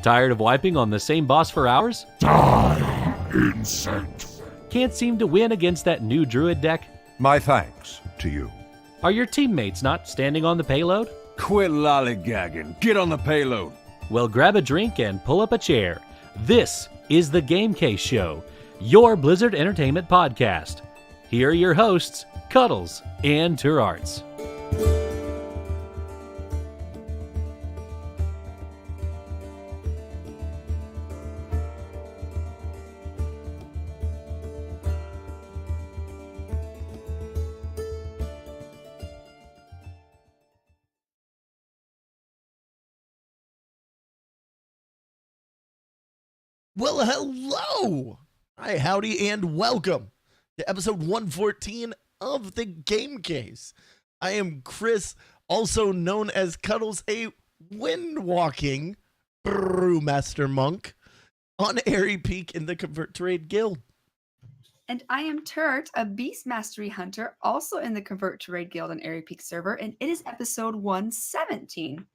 Tired of wiping on the same boss for hours? Die, insect. Can't seem to win against that new druid deck? My thanks to you. Are your teammates not standing on the payload? Quit lollygagging. Get on the payload. Well, grab a drink and pull up a chair. This is the Game Case Show, your Blizzard Entertainment podcast. Here are your hosts, Cuddles and Turarts. Well, hello! Hi, howdy, and welcome to episode 114 of the Game Case. I am Chris, also known as Cuddles, a wind-walking brewmaster monk on Airy Peak in the Convert Trade Guild. And I am Turt, a beast mastery hunter, also in the Convert to Raid Guild on Airy Peak server, and it is episode 117.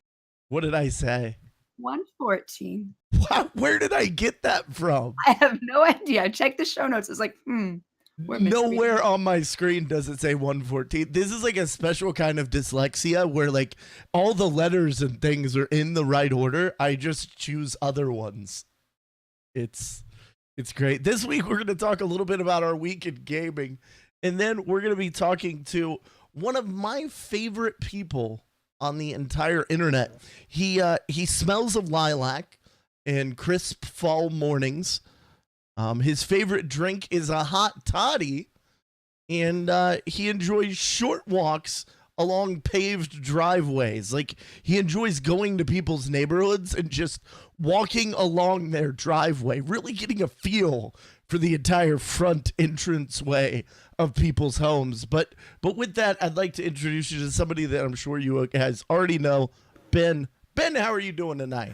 What did I say? 114. Wow, where did I get that from? I have no idea. I checked the show notes. It's like, we're Nowhere on my screen does it say 114. This is like a special kind of dyslexia where like all the letters and things are in the right order. I just choose other ones. It's great. This week we're going to talk a little bit about our week in gaming, and then we're going to be talking to one of my favorite people on the entire internet. He smells of lilac and crisp fall mornings. His favorite drink is a hot toddy, and he enjoys short walks along paved driveways. Like, he enjoys going to people's neighborhoods and just walking along their driveway, really getting a feel for the entire front entranceway of people's homes. But with that, I'd like to introduce you to somebody that I'm sure you guys already know, Ben. Ben, how are you doing tonight?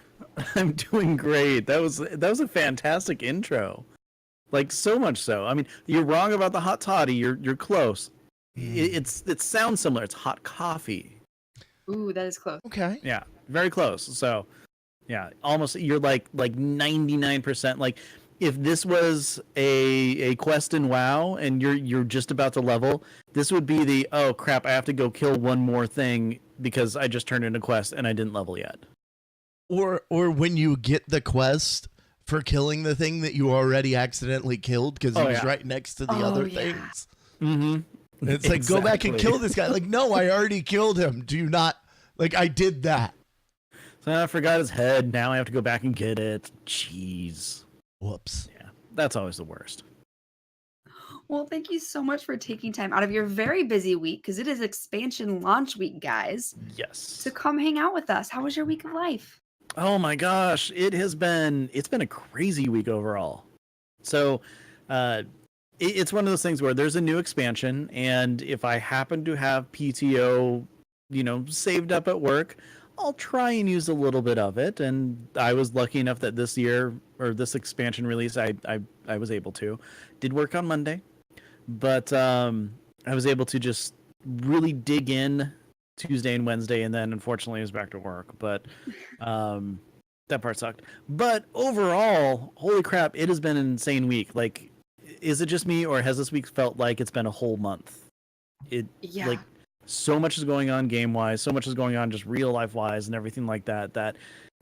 I'm doing great. That was a fantastic intro. Like, so much so. I mean, you're wrong about the hot toddy. You're close. It sounds similar. It's hot coffee. Ooh, that is close. Okay. Yeah, very close. So, yeah, almost you're like 99%. Like, if this was a quest in WoW and you're just about to level, this would be the, oh crap, I have to go kill one more thing because I just turned in a quest and I didn't level yet. Or when you get the quest for killing the thing that you already accidentally killed because he was right next to the other things. Mm-hmm. It's like, go back and kill this guy. Like, no, I already killed him. Do you not? Like, I did that. So I forgot his head. Now I have to go back and get it. Jeez. Whoops. Yeah, that's always the worst. Well, thank you so much for taking time out of your very busy week, because it is expansion launch week, guys, Yes. to come hang out with us. How was your week of life? Oh my gosh, it's been a crazy week overall. So, it's one of those things where there's a new expansion, and if I happen to have PTO, saved up at work, I'll try and use a little bit of it. And I was lucky enough that this year, or this expansion release, I was able to. Did work on Monday, but I was able to just really dig in Tuesday and Wednesday, and then unfortunately I was back to work. But that part sucked. But overall, holy crap, it has been an insane week. Like, is it just me, or has this week felt like it's been a whole month? Like, so much is going on game wise, so much is going on just real life wise and everything like that. That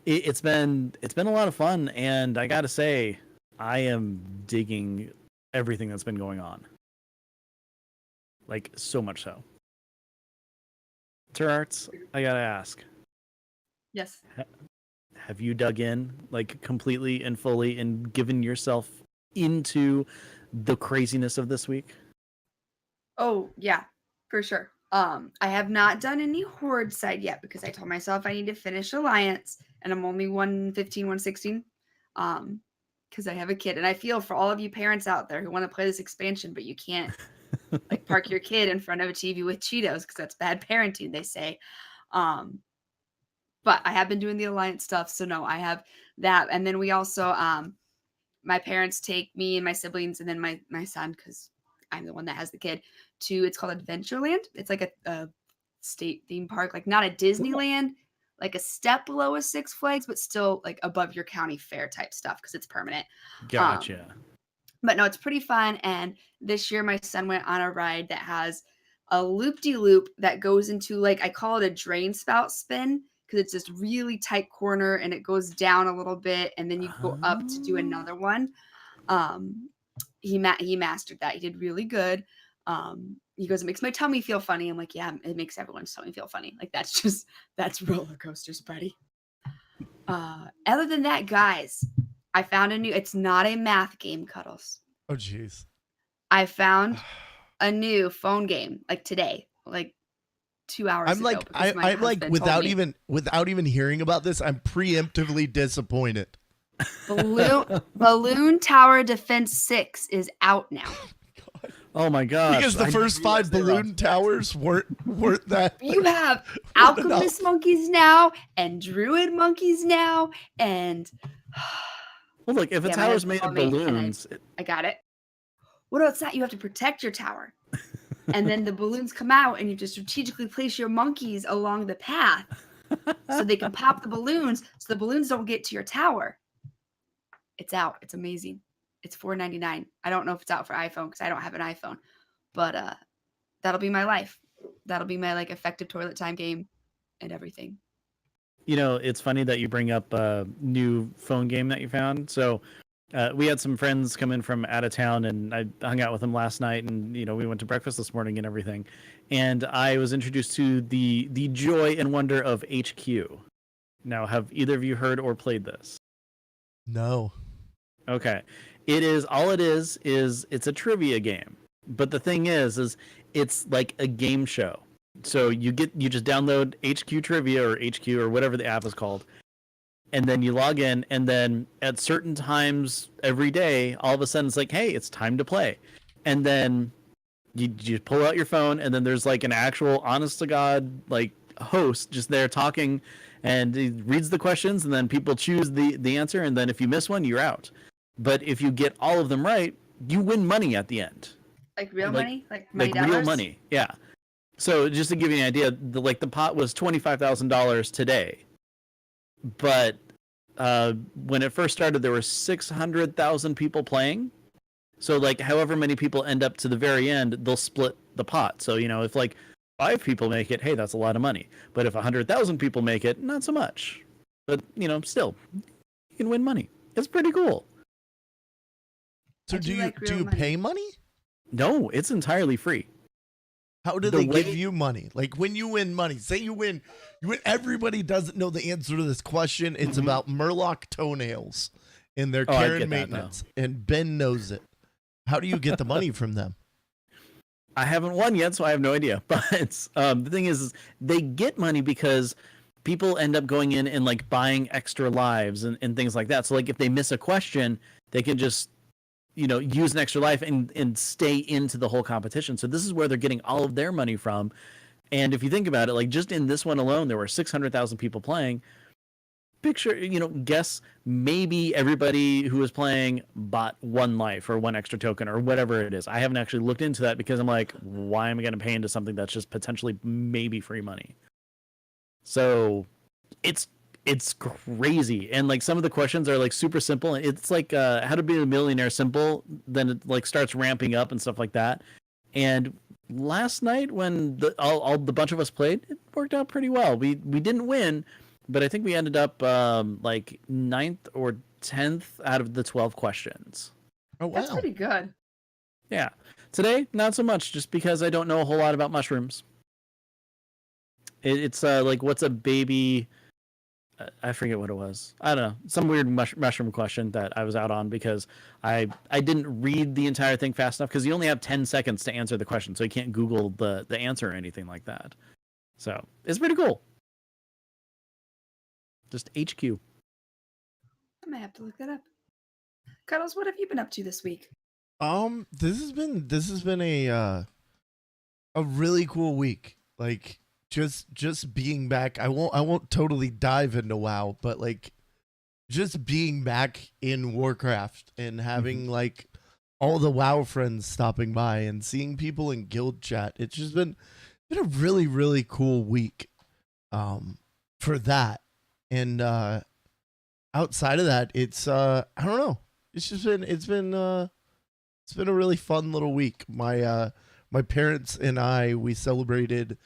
it's been a lot of fun, and I gotta say, I am digging everything that's been going on. Like, so much so. Turarts, I gotta ask. Yes. Have you dug in, like, completely and fully and given yourself into the craziness of this week? Oh, yeah, for sure. I have not done any Horde side yet because I told myself I need to finish Alliance, and I'm only 115, 116. Because I have a kid, and I feel for all of you parents out there who want to play this expansion, but you can't like park your kid in front of a TV with Cheetos because that's bad parenting, they say. But I have been doing the Alliance stuff, so no, I have that. And then we also, my parents take me and my siblings and then my son, because I'm the one that has the kid, to, it's called Adventureland. It's like a state theme park, like not a Disneyland, like a step below a Six Flags, but still like above your county fair type stuff because it's permanent. Gotcha. But no, it's pretty fun. And this year, my son went on a ride that has a loop-de-loop that goes into, like, I call it a drain spout spin because it's this really tight corner and it goes down a little bit and then you go up to do another one. He mastered that. He did really good. He goes, it makes my tummy feel funny. I'm like, yeah, it makes everyone's tummy feel funny. Like, that's roller coasters, buddy. Other than that, guys, I found it's not a math game, Cuddles. Oh, jeez. I found a new phone game like today, like 2 hours I'm ago. like, I'm like, without even hearing about this, I'm preemptively disappointed. Balloon Tower Defense 6 is out now. Oh my gosh. Because the first 5 balloon towers weren't that. You have alchemist monkeys now and druid monkeys now and well, look, if a tower's made of balloons, I got it. What else? That you have to protect your tower, and then the balloons come out, and you have to strategically place your monkeys along the path so they can pop the balloons, so the balloons don't get to your tower. It's out. It's amazing. It's $4.99. I don't know if it's out for iPhone because I don't have an iPhone, but that'll be my life. That'll be my like effective toilet time game and everything. You know, it's funny that you bring up a new phone game that you found. So we had some friends come in from out of town and I hung out with them last night and, you know, we went to breakfast this morning and everything. And I was introduced to the joy and wonder of HQ. Now, have either of you heard or played this? No. Okay. It is it's a trivia game. But the thing is it's like a game show. So you just download HQ Trivia or HQ or whatever the app is called. And then you log in, and then at certain times every day, all of a sudden it's like, hey, it's time to play. And then you pull out your phone, and then there's like an actual honest to God like host just there talking, and he reads the questions, and then people choose the answer, and then if you miss one, you're out. But if you get all of them right, you win money at the end. Like real money? Like real money, yeah. So just to give you an idea, the pot was $25,000 today. But when it first started, there were 600,000 people playing. So like however many people end up to the very end, they'll split the pot. So, you know, if like 5 people make it, hey, that's a lot of money. But if 100,000 people make it, not so much. But, you know, still, you can win money. It's pretty cool. So do you pay money? No, it's entirely free. How do they give you money? Like when you win money, say you win, everybody doesn't know the answer to this question. It's about Murloc toenails and their care and maintenance. And Ben knows it. How do you get the money from them? I haven't won yet, so I have no idea. But the thing is they get money because people end up going in and like buying extra lives and things like that. So like if they miss a question, they can just, you know, use an extra life and stay into the whole competition. So this is where they're getting all of their money from. And if you think about it, like just in this one alone, there were 600,000 people playing. Picture, you know, guess maybe everybody who was playing bought 1 life or 1 extra token or whatever it is. I haven't actually looked into that because I'm like, why am I going to pay into something that's just potentially maybe free money? So it's crazy. And like some of the questions are like super simple. It's like how to be a millionaire simple. Then it like starts ramping up and stuff like that. And last night when all the bunch of us played, it worked out pretty well. We didn't win, but I think we ended up like 9th or 10th out of the 12 questions. Oh, wow. That's pretty good. Yeah. Today, not so much, just because I don't know a whole lot about mushrooms. It's like, what's a baby... I forget what it was. I don't know. Some weird mushroom question that I was out on because I didn't read the entire thing fast enough because you only have 10 seconds to answer the question. So you can't Google the answer or anything like that. So it's pretty cool. Just HQ. I might have to look that up. Cuddles, what have you been up to this week? This has been a really cool week. Like, just being back. I won't totally dive into WoW, but like just being back in Warcraft and having like all the WoW friends stopping by and seeing people in guild chat. It's just been a really, really cool week. for that. And outside of that, it's I don't know. It's been a really fun little week. My parents and we celebrated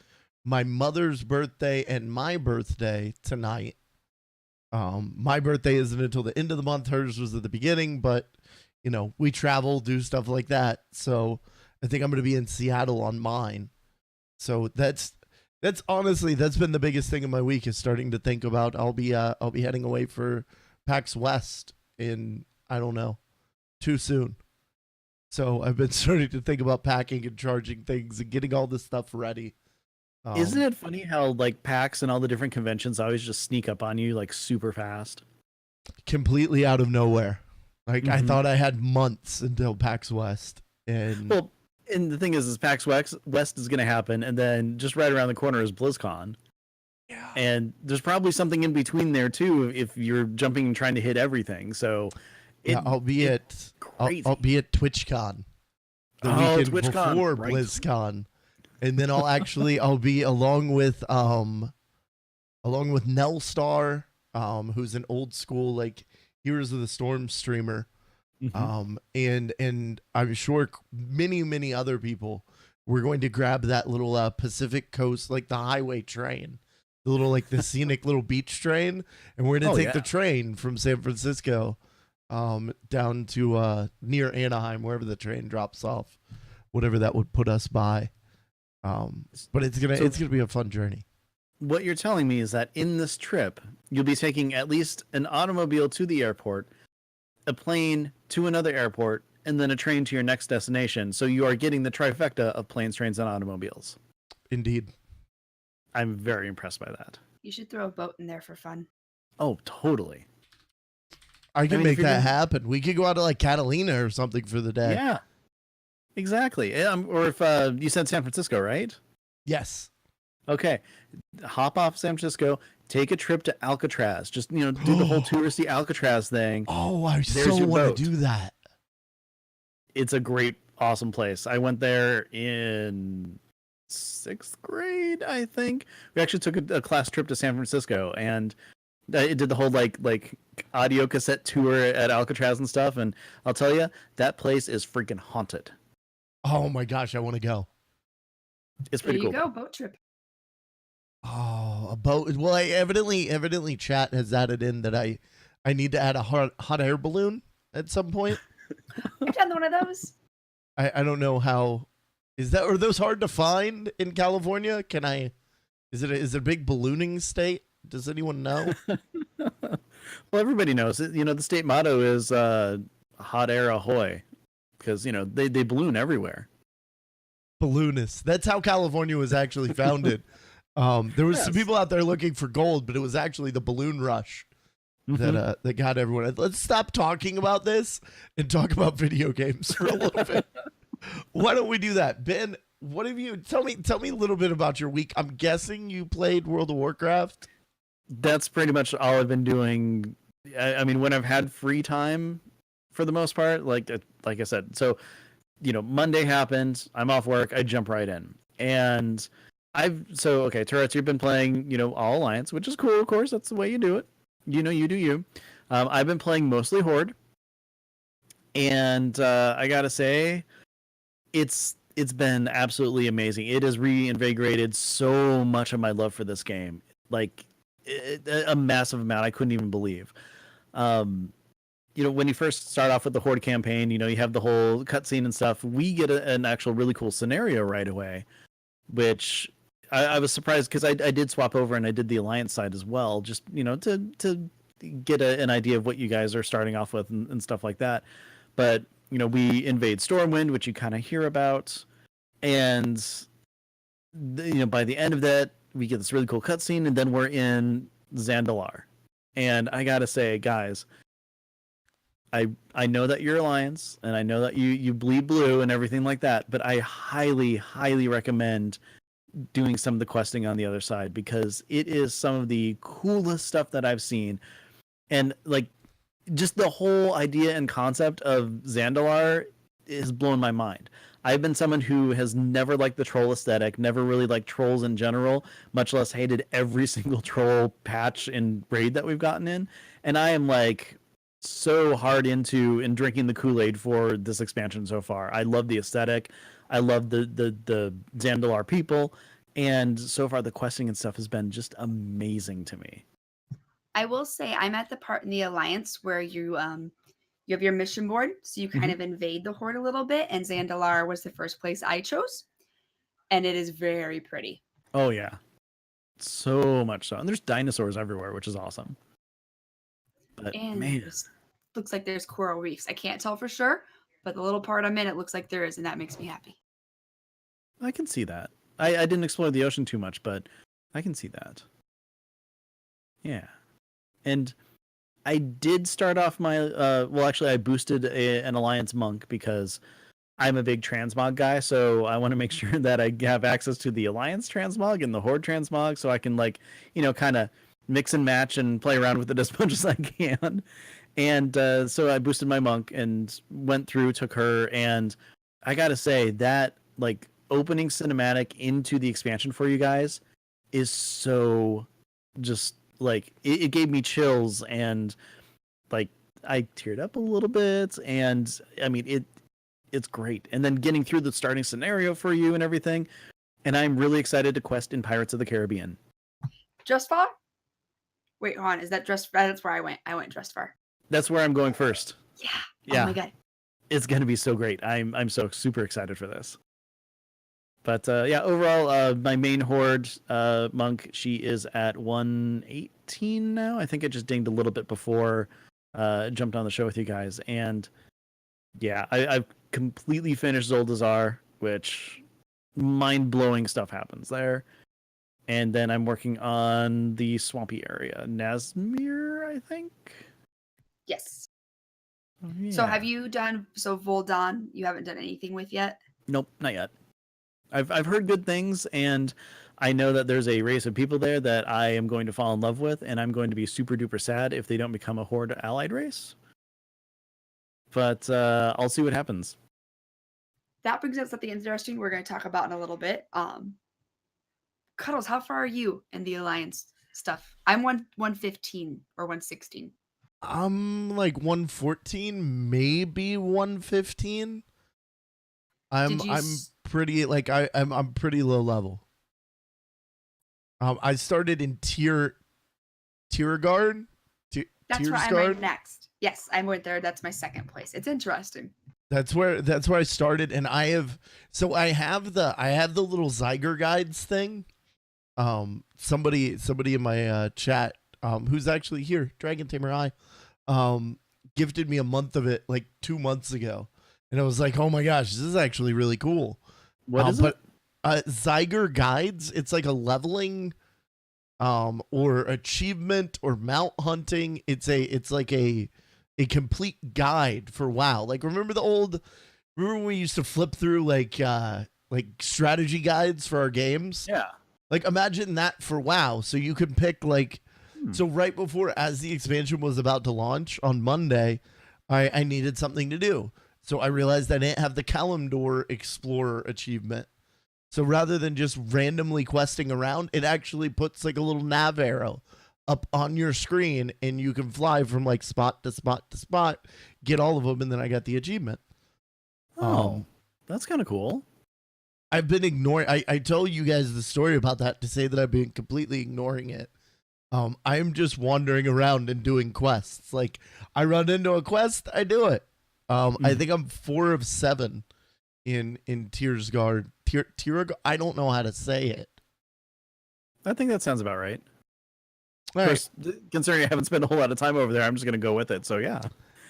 my mother's birthday and my birthday tonight. My birthday isn't until the end of the month. Hers was at the beginning, but we travel, do stuff like that. So I think I'm going to be in Seattle on mine. So that's honestly, that's been the biggest thing of my week, is starting to think about I'll be heading away for PAX West in, I don't know, too soon. So I've been starting to think about packing and charging things and getting all this stuff ready. Isn't it funny how like PAX and all the different conventions always just sneak up on you like super fast? Completely out of nowhere. Like I thought I had months until PAX West. And the thing is PAX West is going to happen, and then just right around the corner is BlizzCon. Yeah. And there's probably something in between there too if you're jumping and trying to hit everything. So I'll be at TwitchCon the weekend TwitchCon, before right. BlizzCon, and then I'll be along with Nelstar, who's an old school like Heroes of the Storm streamer, and I'm sure many other people. We're going to grab that little Pacific Coast, like the highway train, the little like the scenic little beach train, and we're gonna take the train from San Francisco down to near Anaheim, wherever the train drops off, whatever that would put us by. But it's gonna be a fun journey. What you're telling me is that in this trip, you'll be taking at least an automobile to the airport, a plane to another airport, and then a train to your next destination. So you are getting the trifecta of planes, trains, and automobiles. Indeed. I'm very impressed by that. You should throw a boat in there for fun. Oh, totally. I can make that happen. We could go out to like Catalina or something for the day. Yeah, exactly. Or if you said San Francisco, right? Yes. Okay. Hop off San Francisco, take a trip to Alcatraz. Just, do the whole touristy Alcatraz thing. Oh, I so want to do that. It's a great, awesome place. I went there in 6th grade, I think. We actually took a class trip to San Francisco, and it did the whole like audio cassette tour at Alcatraz and stuff. And I'll tell you, that place is freaking haunted. Oh my gosh, I want to go. It's pretty cool. There you go, boat trip. Oh, a boat. Well, I evidently chat has added in that I need to add a hot air balloon at some point. I've done one of those. I don't know how. Are those hard to find in California? Is it a big ballooning state? Does anyone know? Well, everybody knows it. The state motto is hot air ahoy, because they balloon everywhere. Balloonists. That's how California was actually founded. There was some people out there looking for gold, but it was actually the balloon rush that got everyone. Let's stop talking about this and talk about video games for a little bit. Why don't we do that? Ben, what have you tell me a little bit about your week? I'm guessing you played World of Warcraft. That's pretty much all I've been doing. I mean, when I've had free time, for the most part, like I said, so Monday happened, I'm off work, I jump right in. And Tourette's, you've been playing, all Alliance, which is cool, of course, that's the way you do it. You do you. I've been playing mostly Horde. And I gotta say, it's been absolutely amazing. It has reinvigorated so much of my love for this game. Like, a massive amount I couldn't even believe. When you first start off with the Horde campaign, you have the whole cutscene and stuff. We get an actual really cool scenario right away, which I was surprised, because I did swap over and I did the Alliance side as well, just to get an idea of what you guys are starting off with and stuff like that. But we invade Stormwind, which you kind of hear about, and by the end of that, we get this really cool cutscene, and then we're in Zandalar. And I gotta say, guys, I know that you're Alliance, and I know that you bleed blue and everything like that, but I highly, highly recommend doing some of the questing on the other side, because it is some of the coolest stuff that I've seen. And like, just the whole idea and concept of Zandalar has blown my mind. I've been someone who has never liked the troll aesthetic, never really liked trolls in general, much less hated every single troll patch and raid that we've gotten in. And I am like so hard into and drinking the Kool-Aid for this expansion so far. I love the aesthetic. I love the Zandalar people. And so far the questing and stuff has been just amazing to me. I will say I'm at the part in the Alliance where you have your mission board, so you kind of invade the Horde a little bit, and Zandalar was the first place I chose, and it is very pretty. Oh yeah, so much so, and there's dinosaurs everywhere, which is awesome. But And man, looks like there's coral reefs. I can't tell for sure, but the little part I'm in, it looks like there is, and that makes me happy. I can see that. I didn't explore the ocean too much, but I can see that. Yeah, and I did start off my well, actually, I boosted an Alliance monk because I'm a big transmog guy, so I want to make sure that I have access to the Alliance transmog and the Horde transmog, so I can kind of mix and match and play around with it as much as I can. And so I boosted my monk and went through, took her, and I gotta say that opening cinematic into the expansion for you guys is so just it gave me chills, and I teared up a little bit, and I mean it's great. And then getting through the starting scenario for you and everything, and I'm really excited to quest in Pirates of the Caribbean. Dressfar? Wait, hold on. Is that that's where I went. I went Dressfar. That's where I'm going first. Yeah. Oh my god. It's gonna be so great. I'm so super excited for this. But yeah, overall, my main Horde monk, she is at 118 now. I think I just dinged a little bit before jumped on the show with you guys. And yeah, I've completely finished Zoldazar, which mind-blowing stuff happens there. And then I'm working on the swampy area, Nazmir, I think. Yes. Oh, yeah. So have you done Voldan? You haven't done anything with yet? Nope, not yet. I've heard good things, and I know that there's a race of people there that I am going to fall in love with, and I'm going to be super duper sad if they don't become a Horde allied race. But I'll see what happens. That brings up something interesting we're going to talk about in a little bit. Cuddles, how far are you in the Alliance stuff? I'm 115 or 116. I'm like 114, maybe 115. I'm pretty I'm pretty low level. I started in tier guard. That's where I went next. Yes, I went there. That's my second place. It's interesting. That's where I started, and I have the little Zyger guides thing. Somebody in my chat, who's actually here, Dragon Tamer I, gifted me a month of it like 2 months ago, and I was like, oh my gosh, this is actually really cool. What is it? Zyger guides. It's like a leveling, or achievement or mount hunting. It's like a complete guide for WoW. Like remember when we used to flip through like strategy guides for our games? Yeah. Like imagine that for WoW. So you can pick so right before, as the expansion was about to launch on Monday, I needed something to do. So I realized I didn't have the Kalimdor Explorer achievement. So rather than just randomly questing around, it actually puts like a little nav arrow up on your screen, and you can fly from like spot to spot to spot, get all of them, and then I got the achievement. Oh, that's kind of cool. I've been ignoring. I tell you guys the story about that to say that I've been completely ignoring it. I'm just wandering around and doing quests. Like I run into a quest, I do it. I think I'm 4 of 7 in Tiersguard. I don't know how to say it. I think that sounds about right. All right. Considering I haven't spent a whole lot of time over there, I'm just going to go with it. So yeah,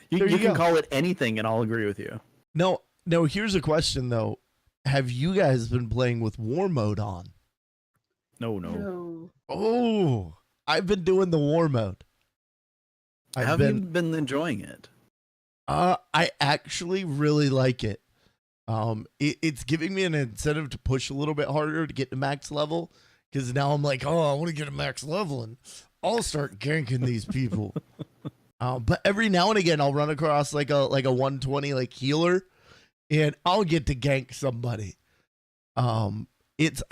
you can call it anything, and I'll agree with you. No. Here's a question though: have you guys been playing with War mode on? No. Oh, I've been doing the War mode. Have you been enjoying it? I actually really like it. It's giving me an incentive to push a little bit harder to get to max level, because now I'm like, oh, I want to get a max level and I'll start ganking these people. But every now and again I'll run across like a 120 like healer, and I'll get to gank somebody. I'm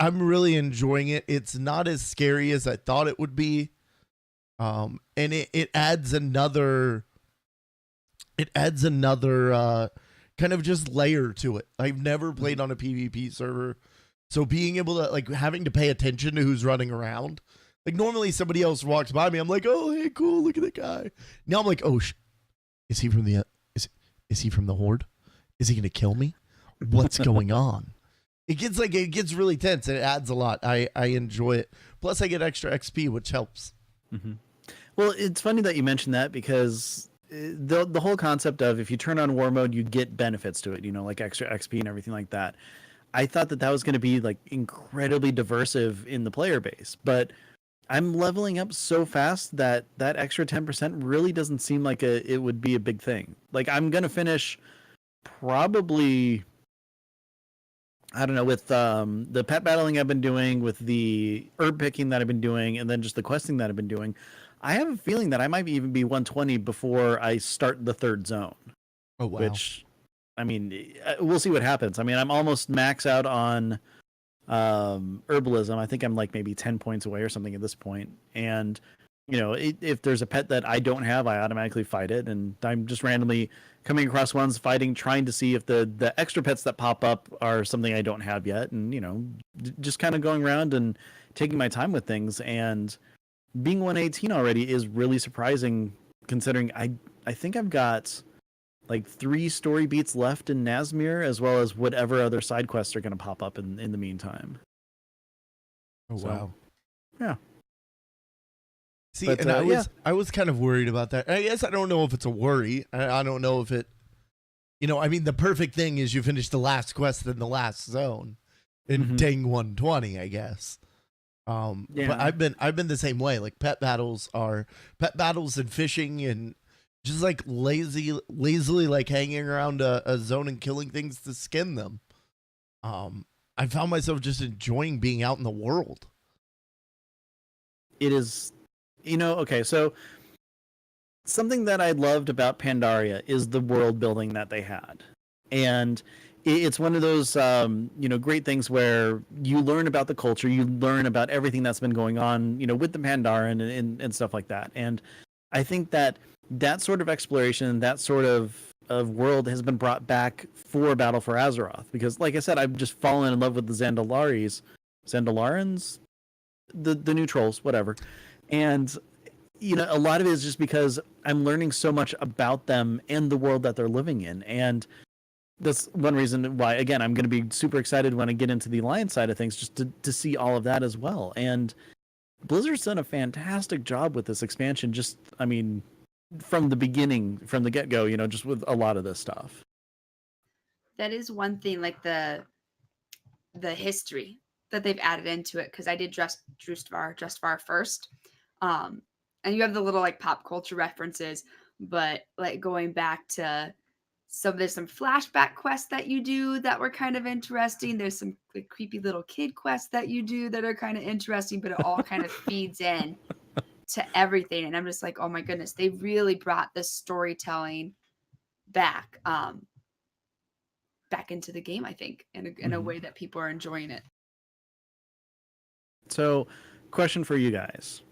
really enjoying it. It's not as scary as I thought it would be. And it adds another kind of just layer to it. I've never played on a PvP server, so being able to like having to pay attention to who's running around. Like normally somebody else walks by me, I'm like, oh hey, cool, look at that guy. Now I'm like, oh is he from the is he from the Horde? Is he gonna kill me? What's going on? It gets really tense and it adds a lot. I enjoy it. Plus I get extra XP, which helps. Mm-hmm. Well, it's funny that you mentioned that because the whole concept of if you turn on war mode, you get benefits to it, you know, like extra XP and everything like that. I thought that was going to be like incredibly diversive in the player base, but I'm leveling up so fast that extra 10% really doesn't seem like it would be a big thing. Like I'm going to finish probably, I don't know, with the pet battling I've been doing, with the herb picking that I've been doing, and then just the questing that I've been doing. I have a feeling that I might even be 120 before I start the third zone. Oh, wow. Which, I mean, we'll see what happens. I mean, I'm almost max out on herbalism. I think I'm like maybe 10 points away or something at this point. And, you know, if there's a pet that I don't have, I automatically fight it. And I'm just randomly coming across ones, fighting, trying to see if the extra pets that pop up are something I don't have yet. And, you know, just kind of going around and taking my time with things. And being 118 already is really surprising, considering I think I've got like 3 story beats left in Nazmir, as well as whatever other side quests are going to pop up in the meantime. Oh, So, wow. Yeah. See, But, and I was kind of worried about that. I guess I don't know if it's a worry. I don't know if it, you know, I mean, the perfect thing is you finish the last quest in the last zone in dang 120, I guess. Yeah. But I've been the same way. Like pet battles and fishing and just like lazily like hanging around a zone and killing things to skin them. I found myself just enjoying being out in the world. It is, you know, okay, so something that I loved about Pandaria is the world building that they had. And it's one of those, you know, great things where you learn about the culture, you learn about everything that's been going on, you know, with the Pandaren and stuff like that. And I think that sort of exploration, that sort of world has been brought back for Battle for Azeroth. Because, like I said, I've just fallen in love with the Zandalarans, the new trolls, whatever. And, you know, a lot of it is just because I'm learning so much about them and the world that they're living in. And that's one reason why, again, I'm going to be super excited when I get into the Alliance side of things, just to see all of that as well. And Blizzard's done a fantastic job with this expansion. Just, I mean, from the beginning, from the get-go, you know, just with a lot of this stuff. That is one thing, like the history that they've added into it, because I did Drustvar first. And you have the little like pop culture references, but like going back to there's some flashback quests that you do that were kind of interesting. There's some like, creepy little kid quests that you do that are kind of interesting, but it all kind of feeds in to everything. And I'm just like, oh my goodness, they really brought the storytelling back into the game, I think, in a way that people are enjoying it. So, question for you guys.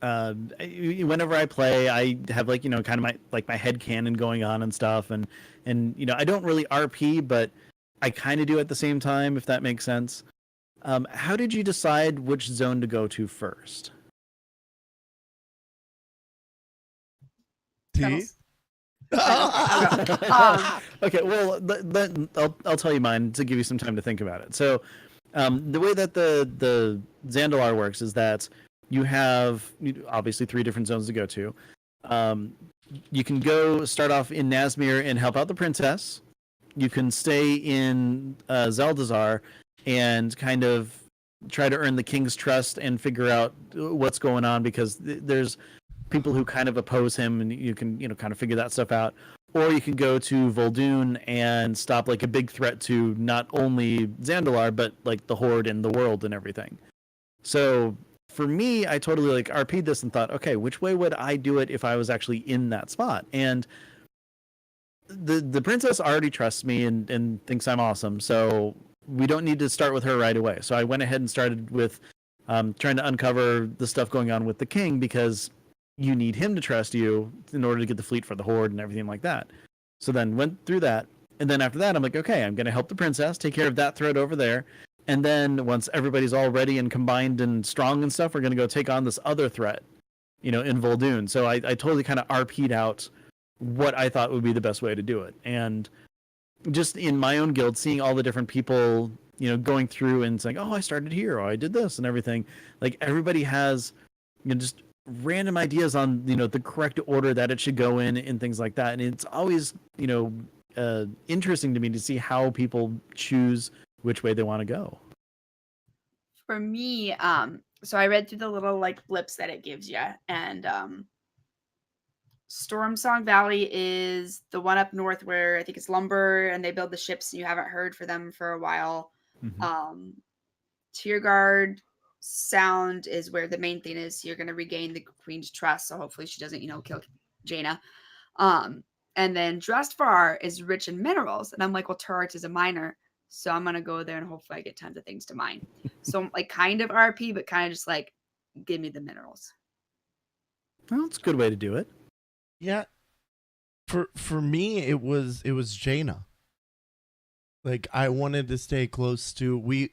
Whenever I play, I have like, you know, kind of my head canon going on and stuff, and you know, I don't really RP, but I kind of do at the same time, if that makes sense. How did you decide which zone to go to first? T? Okay, well, I'll tell you mine to give you some time to think about it. So, the way that the Zandalar works is that you have obviously 3 different zones to go to. You can start off in Nazmir and help out the princess. You can stay in Zeldazar and kind of try to earn the king's trust and figure out what's going on, because there's people who kind of oppose him, and you can, you know, kind of figure that stuff out. Or you can go to Vol'dun and stop like a big threat to not only Zandalar, but like the Horde and the world and everything. So for me, I totally like RP'd this and thought, okay, which way would I do it if I was actually in that spot? And the princess already trusts me and thinks I'm awesome, so we don't need to start with her right away. So I went ahead and started with trying to uncover the stuff going on with the king, because you need him to trust you in order to get the fleet for the horde and everything like that. So then went through that, and then after that I'm like, okay, I'm going to help the princess take care of that threat over there, and then once everybody's all ready and combined and strong and stuff, we're going to go take on this other threat, in Vol'dun. So I totally kind of RP'd out what I thought would be the best way to do it. And just in my own guild, seeing all the different people, going through and saying, oh, I started here, or I did this and everything. Like, everybody has, just random ideas on, the correct order that it should go in and things like that. And it's always, interesting to me to see how people choose which way they want to go. For me, so I read through the little like blips that it gives you, and Storm Song Valley is the one up north where I think it's lumber and they build the ships and you haven't heard for them for a while. Mm-hmm. Tierguard Sound is where the main thing is. You're going to regain the queen's trust, so hopefully she doesn't, kill Jaina. And then Drustvar is rich in minerals, and I'm like, well, Turart is a miner, so I'm going to go there and hopefully I get tons of things to mine. So like kind of RP, but kind of just like, give me the minerals. Well, it's a good way to do it. Yeah. For me, it was Jaina. Like, I wanted to stay close to we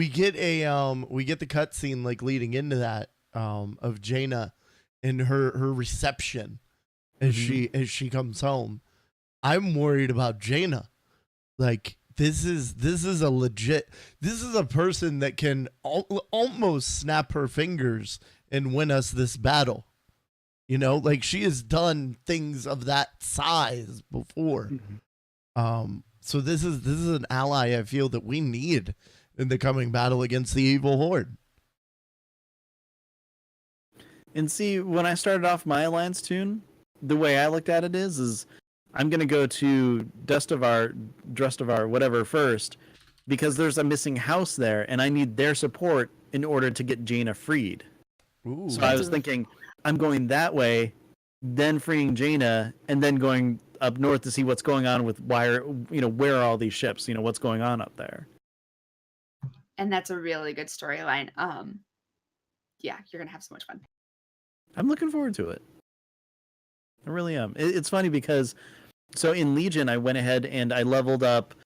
get the cutscene like leading into that of Jaina and her reception as she comes home. I'm worried about Jaina. Like, this is a person that can almost snap her fingers and win us this battle. Like, she has done things of that size before. So this is an ally I feel that we need in the coming battle against the evil horde. And see, when I started off my alliance tune, the way I looked at it is I'm going to go to Drustavar, whatever, first, because there's a missing house there, and I need their support in order to get Jaina freed. Ooh. So I was thinking, I'm going that way, then freeing Jaina, and then going up north to see what's going on with where are all these ships, what's going on up there. And that's a really good storyline. Yeah, you're going to have so much fun. I'm looking forward to it. I really am. It's funny because, so in Legion, I went ahead and I leveled up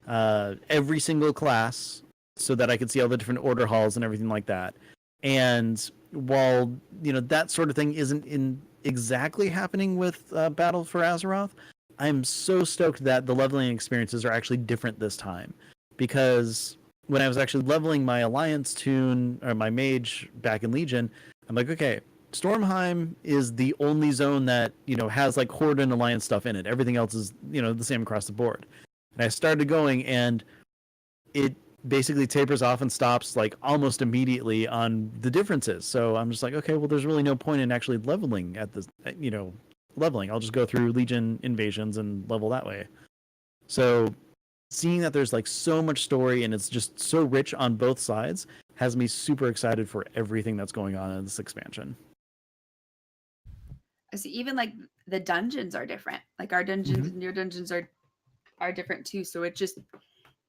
every single class so that I could see all the different order halls and everything like that. And while, that sort of thing isn't exactly happening with Battle for Azeroth, I'm so stoked that the leveling experiences are actually different this time. Because when I was actually leveling my Alliance tune, or my Mage back in Legion, I'm like, okay, Stormheim is the only zone that, has like Horde and Alliance stuff in it. Everything else is, the same across the board. And I started going, and it basically tapers off and stops like almost immediately on the differences. So I'm just like, okay, well, there's really no point in actually leveling at this, leveling. I'll just go through Legion invasions and level that way. So seeing that there's like so much story and it's just so rich on both sides has me super excited for everything that's going on in this expansion. I see, even like the dungeons are different. Like our dungeons and your dungeons are different too. So it just,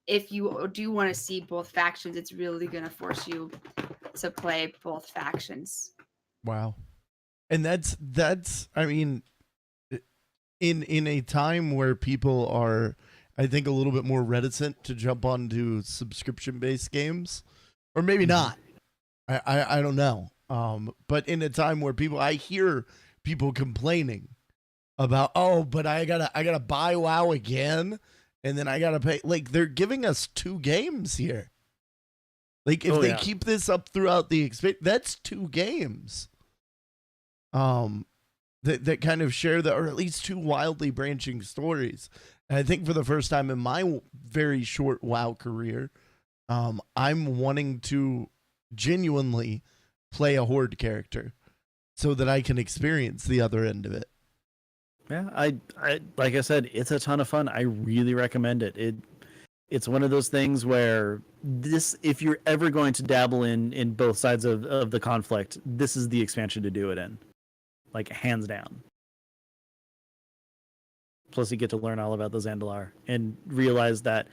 if you do want to see both factions, it's really going to force you to play both factions. Wow. And that's I mean, in a time where people are, I think, a little bit more reticent to jump onto subscription-based games, or maybe not. I don't know. But in a time where I hear people complaining about, oh, but I gotta buy WoW again, and then I gotta pay. Like, they're giving us 2 games here. Like, if they keep this up throughout the experience, that's 2 games. That kind of share or at least 2 wildly branching stories. And I think for the first time in my very short WoW career, I'm wanting to genuinely play a Horde character so that I can experience the other end of it. Yeah, I like I said, it's a ton of fun. I really recommend it. It's one of those things where if you're ever going to dabble in both sides of the conflict, this is the expansion to do it in. Like, hands down. Plus, you get to learn all about the Zandalar and realize that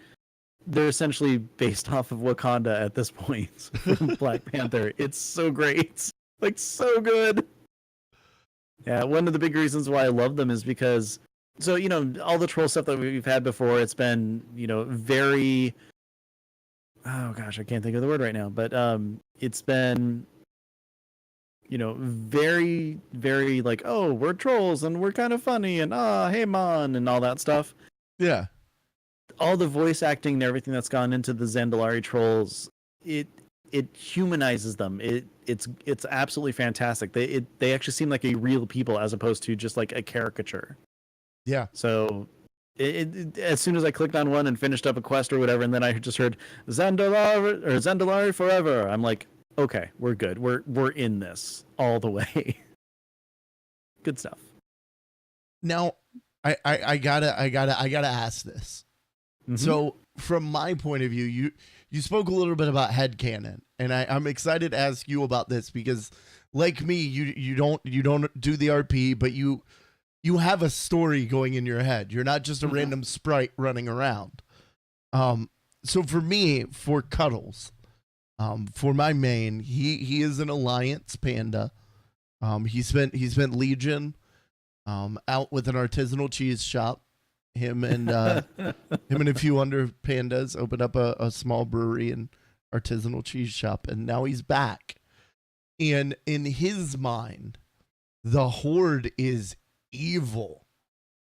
they're essentially based off of Wakanda at this point from Black Panther. It's so great. Like, so good. Yeah, one of the big reasons why I love them is because, so, you know, all the troll stuff that we've had before, it's been, you know, very, oh gosh, I can't think of the word right now, but it's been, you know, very, very like, oh, we're trolls and we're kind of funny and hey man and all that stuff. Yeah. All the voice acting and everything that's gone into the Zandalari trolls, it humanizes them. It's absolutely fantastic. They actually seem like a real people as opposed to just like a caricature. Yeah. So as soon as I clicked on one and finished up a quest or whatever, and then I just heard Zandalari forever, I'm like, okay, we're good. We're in this all the way. Good stuff. Now, I gotta ask this. Mm-hmm. So, from my point of view, you spoke a little bit about headcanon, and I'm excited to ask you about this because, like me, you don't do the RP, but you have a story going in your head. You're not just a random sprite running around. So for me, for Cuddles, for my main, he is an Alliance panda. He spent Legion, out with an artisanal cheese shop. Him and a few other pandas opened up a small brewery and artisanal cheese shop, and now he's back. And in his mind, the Horde is evil.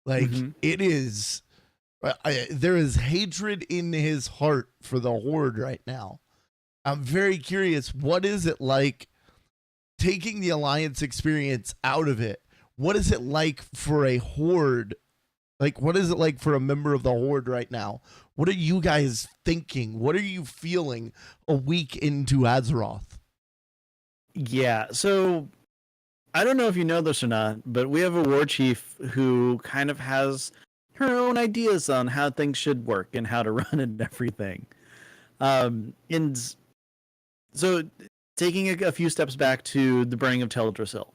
Like it is. There is hatred in his heart for the Horde right now. I'm very curious. What is it like taking the Alliance experience out of it? What is it like for a Horde? Like, what is it like for a member of the Horde right now? What are you guys thinking? What are you feeling a week into Azeroth? Yeah, so I don't know if you know this or not, but we have a war chief who kind of has her own ideas on how things should work and how to run and everything. And so taking a few steps back to the burning of Teldrassil.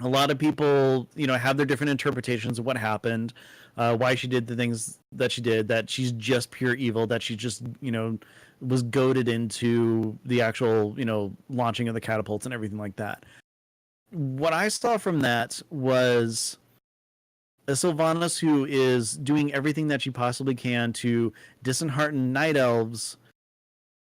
A lot of people, you know, have their different interpretations of what happened, why she did the things that she did, that she's just pure evil, that she just, you know, was goaded into the actual, you know, launching of the catapults and everything like that. What I saw from that was a Sylvanas who is doing everything that she possibly can to dishearten night elves.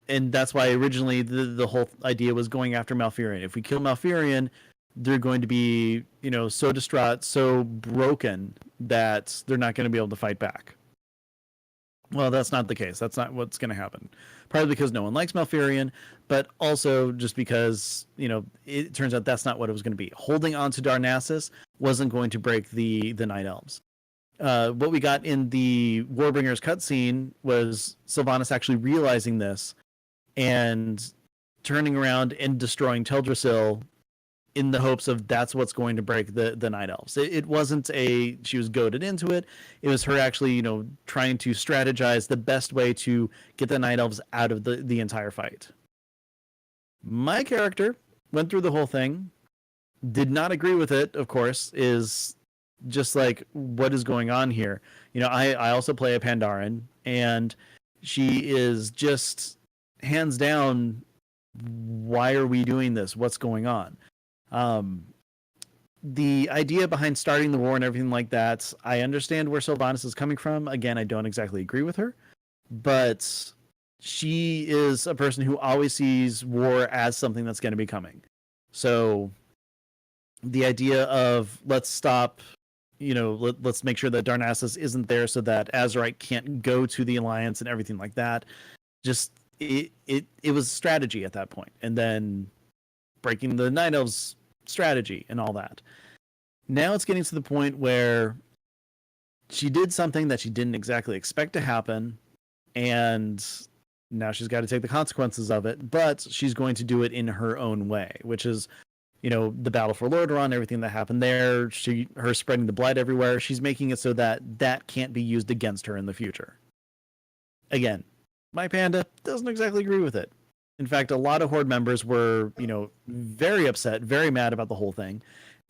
And that's why originally the whole idea was going after Malfurion. If we kill Malfurion, they're going to be, you know, so distraught, so broken that they're not going to be able to fight back. Well, that's not the case. That's not what's going to happen. Partly because no one likes Malfurion, but also just because, you know, it turns out that's not what it was going to be. Holding on to Darnassus wasn't going to break the Night Elves. What we got in the Warbringers cutscene was Sylvanas actually realizing this and turning around and destroying Teldrassil in the hopes of that's what's going to break the Night Elves. It wasn't she was goaded into it. It was her actually, you know, trying to strategize the best way to get the Night Elves out of the entire fight. My character went through the whole thing, did not agree with it, of course, is just like, what is going on here? You know, I also play a Pandaren, and she is just hands down, why are we doing this? What's going on? The idea behind starting the war and everything like that, I understand where Sylvanas is coming from. Again, I don't exactly agree with her, but she is a person who always sees war as something that's going to be coming. So the idea of let's stop, you know, let's make sure that Darnassus isn't there so that Azerite can't go to the Alliance and everything like that. Just it was strategy at that point, and then breaking the Night Elves strategy and all that. Now it's getting to the point where she did something that she didn't exactly expect to happen, and now she's got to take the consequences of it, but she's going to do it in her own way, which is, you know, the battle for Lordaeron, everything that happened there, her spreading the blight everywhere. She's making it so that that can't be used against her in the future. Again, my panda doesn't exactly agree with it. In fact, a lot of Horde members were, you know, very upset, very mad about the whole thing.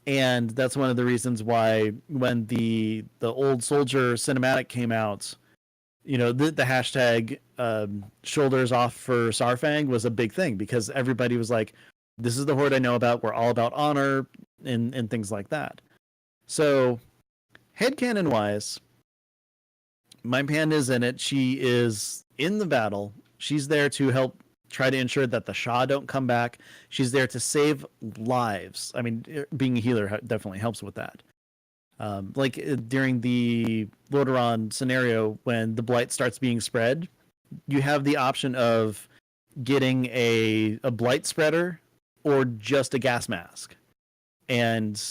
And that's one of the reasons why when the old soldier cinematic came out, the hashtag shoulders off for Sarfang was a big thing, because everybody was like, this is the horde I know about. We're all about honor and things like that. So headcanon wise, my panda's in it. She is in the battle. She's there to help try to ensure that the Shah don't come back. She's there to save lives. I mean, being a healer definitely helps with that. During the Lordaeron scenario, when the blight starts being spread, you have the option of getting a blight spreader or just a gas mask. And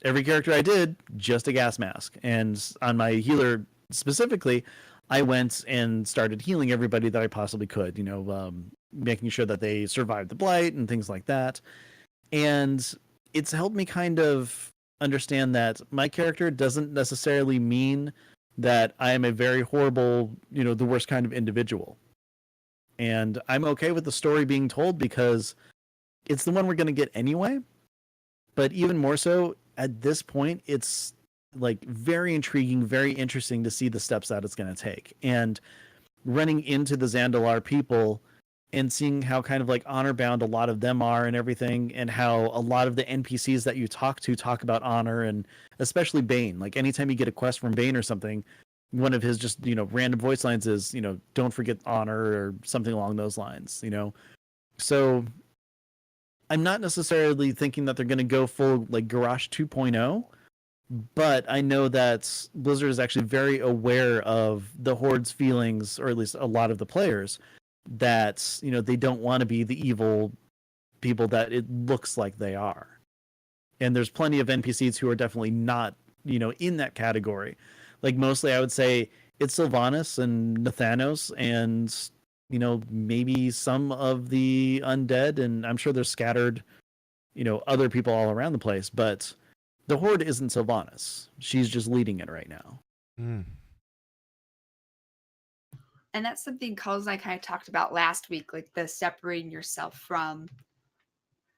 every character I did, just a gas mask. And on my healer specifically, I went and started healing everybody that I possibly could, making sure that they survived the blight and things like that. And it's helped me kind of understand that my character doesn't necessarily mean that I am a very horrible, the worst kind of individual. And I'm okay with the story being told because it's the one we're going to get anyway. But even more so at this point, it's like very intriguing, very interesting to see the steps that it's going to take. And running into the Zandalar people and seeing how kind of like honor bound a lot of them are and everything, and how a lot of the NPCs that you talk to talk about honor, and especially Bane. Like anytime you get a quest from Bane or something, one of his just, random voice lines is, don't forget honor or something along those lines, So I'm not necessarily thinking that they're going to go full like Garrosh 2.0, but I know that Blizzard is actually very aware of the Horde's feelings, or at least a lot of the players, that they don't want to be the evil people that it looks like they are. And there's plenty of NPCs who are definitely not in that category. Like mostly I would say it's Sylvanas and Nathanos and maybe some of the undead, and I'm sure there's scattered other people all around the place, but the Horde isn't Sylvanas. She's just leading it right now. And that's something Coles and I kind of talked about last week, like the separating yourself from,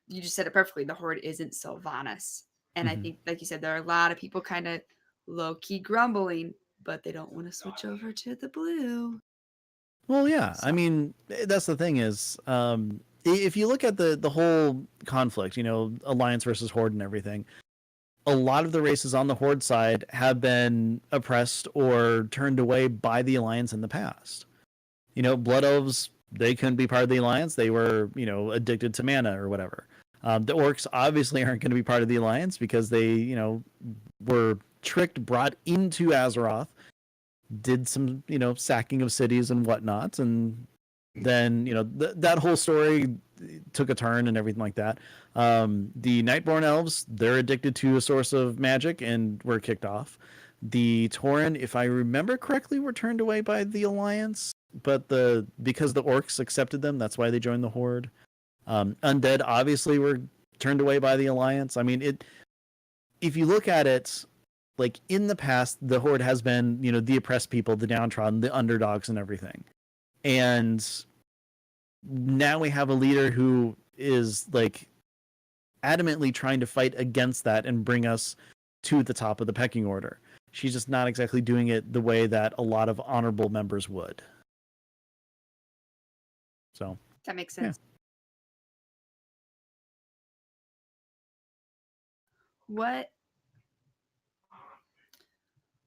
you just said it perfectly, the Horde isn't Sylvanas. And I think, like you said, there are a lot of people kind of low-key grumbling, but they don't want to switch over to the blue. Well, yeah. So. I mean, that's the thing is, if you look at the whole conflict, Alliance versus Horde and everything, a lot of the races on the Horde side have been oppressed or turned away by the Alliance in the past. Blood Elves, they couldn't be part of the Alliance. They were, addicted to mana or whatever. The Orcs obviously aren't going to be part of the Alliance because they, were tricked, brought into Azeroth, did some, sacking of cities and whatnot. And then, that whole story took a turn and everything like that. The Nightborn Elves, they're addicted to a source of magic and were kicked off. The Tauren, if I remember correctly, were turned away by the Alliance, but because the Orcs accepted them, that's why they joined the Horde. Undead obviously were turned away by the Alliance. I mean, if you look at it, like in the past, the Horde has been, the oppressed people, the downtrodden, the underdogs and everything. And now we have a leader who is like adamantly trying to fight against that and bring us to the top of the pecking order. She's just not exactly doing it the way that a lot of honorable members would. So that makes sense. Yeah. What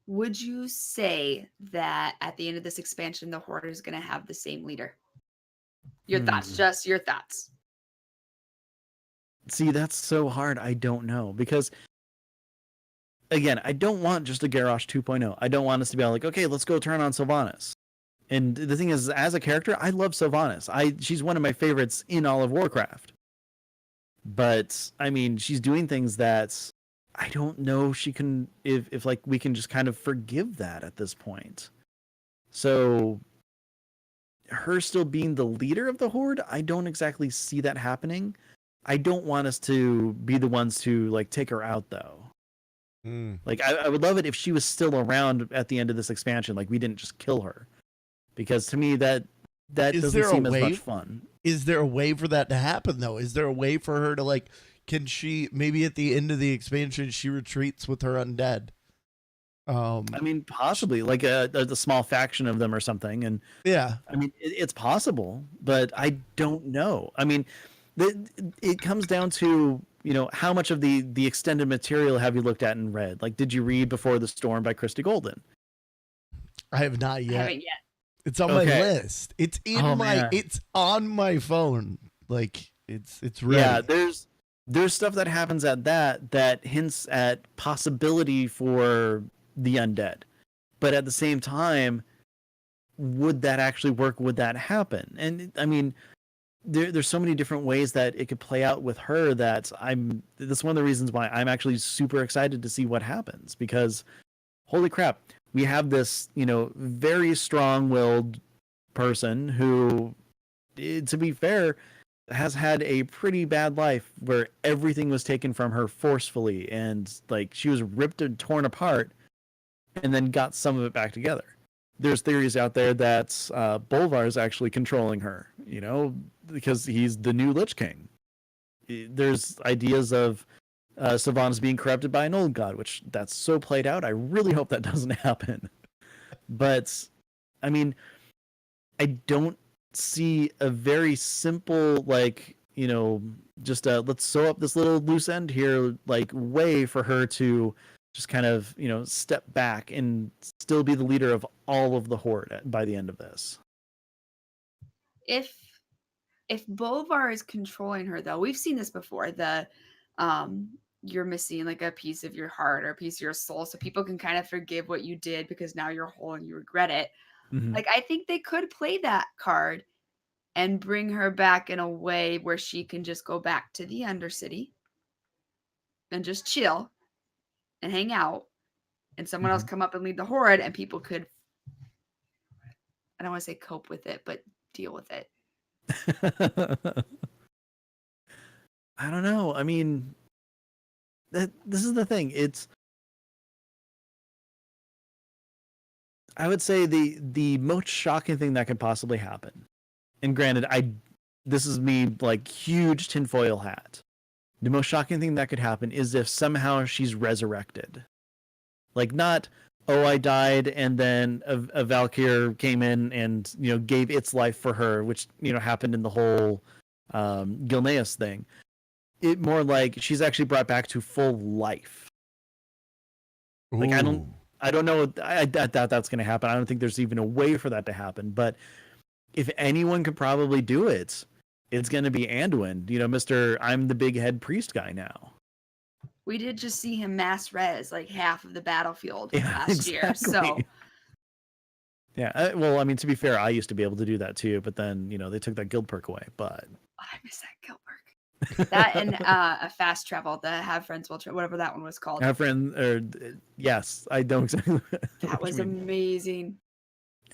would you say that at the end of this expansion, the Horde is going to have the same leader? Your thoughts, just your thoughts. See, that's so hard. I don't know, because again, I don't want just a Garrosh 2.0. I don't want us to be like, okay, let's go turn on Sylvanas. And the thing is, as a character, I love Sylvanas. She's one of my favorites in all of Warcraft. But I mean, she's doing things that I don't know she can, if like we can just kind of forgive that at this point. So her still being the leader of the Horde, I don't exactly see that happening. I don't want us to be the ones to like take her out though. Like I would love it if she was still around at the end of this expansion. Like we didn't just kill her, because to me that doesn't seem as much fun. Is there a way for that to happen though? Is there a way for her to like can she maybe at the end of the expansion she retreats with her undead? I mean, possibly like a small faction of them or something. And yeah, I mean, it's possible, but I don't know. I mean, it comes down to, how much of the extended material have you looked at and read? Like, did you read Before the Storm by Christy Golden? I have not I yet. haven't yet. It's on my Okay. list. It's in Oh, my. man. It's on my phone. Like it's ready. Yeah, there's stuff that happens at that hints at possibility for the undead, but at the same time, would that actually work? Would that happen? And I mean, there's so many different ways that it could play out with her that that's one of the reasons why I'm actually super excited to see what happens, because holy crap, we have this, very strong-willed person who, to be fair, has had a pretty bad life where everything was taken from her forcefully, and like she was ripped and torn apart and then got some of it back together. There's theories out there that Bolvar is actually controlling her, because he's the new Lich King. There's ideas of Sylvanas being corrupted by an old god, which that's so played out. I really hope that doesn't happen. But, I mean, I don't see a very simple, like, just let's sew up this little loose end here, like, way for her to just kind of, step back and still be the leader of all of the Horde by the end of this. If Bolvar is controlling her, though, we've seen this before. You're missing like a piece of your heart or a piece of your soul, so people can kind of forgive what you did because now you're whole and you regret it. Mm-hmm. Like, I think they could play that card and bring her back in a way where she can just go back to the Undercity and just chill and hang out, and someone else come up and lead the Horde, and people could, I don't want to say cope with it, but deal with it. I don't know. I mean, this is the thing. I would say the most shocking thing that could possibly happen, and granted, this is me like huge tinfoil hat. The most shocking thing that could happen is if somehow she's resurrected. Like, not, oh, I died and then a Valkyr came in and, gave its life for her, which, happened in the whole Gilneas thing. It more like she's actually brought back to full life. Like, I don't know. I doubt that's going to happen. I don't think there's even a way for that to happen. But if anyone could probably do it, it's going to be Anduin. Mr. I'm the big head priest guy now. We did just see him mass res like half of the battlefield last year. Exactly. So yeah, well, I mean, to be fair, I used to be able to do that too, but then they took that guild perk away. But I miss that guild perk. That and a fast travel, the have friends will whatever that one was called. Have friends, or yes, I don't exactly. That was amazing.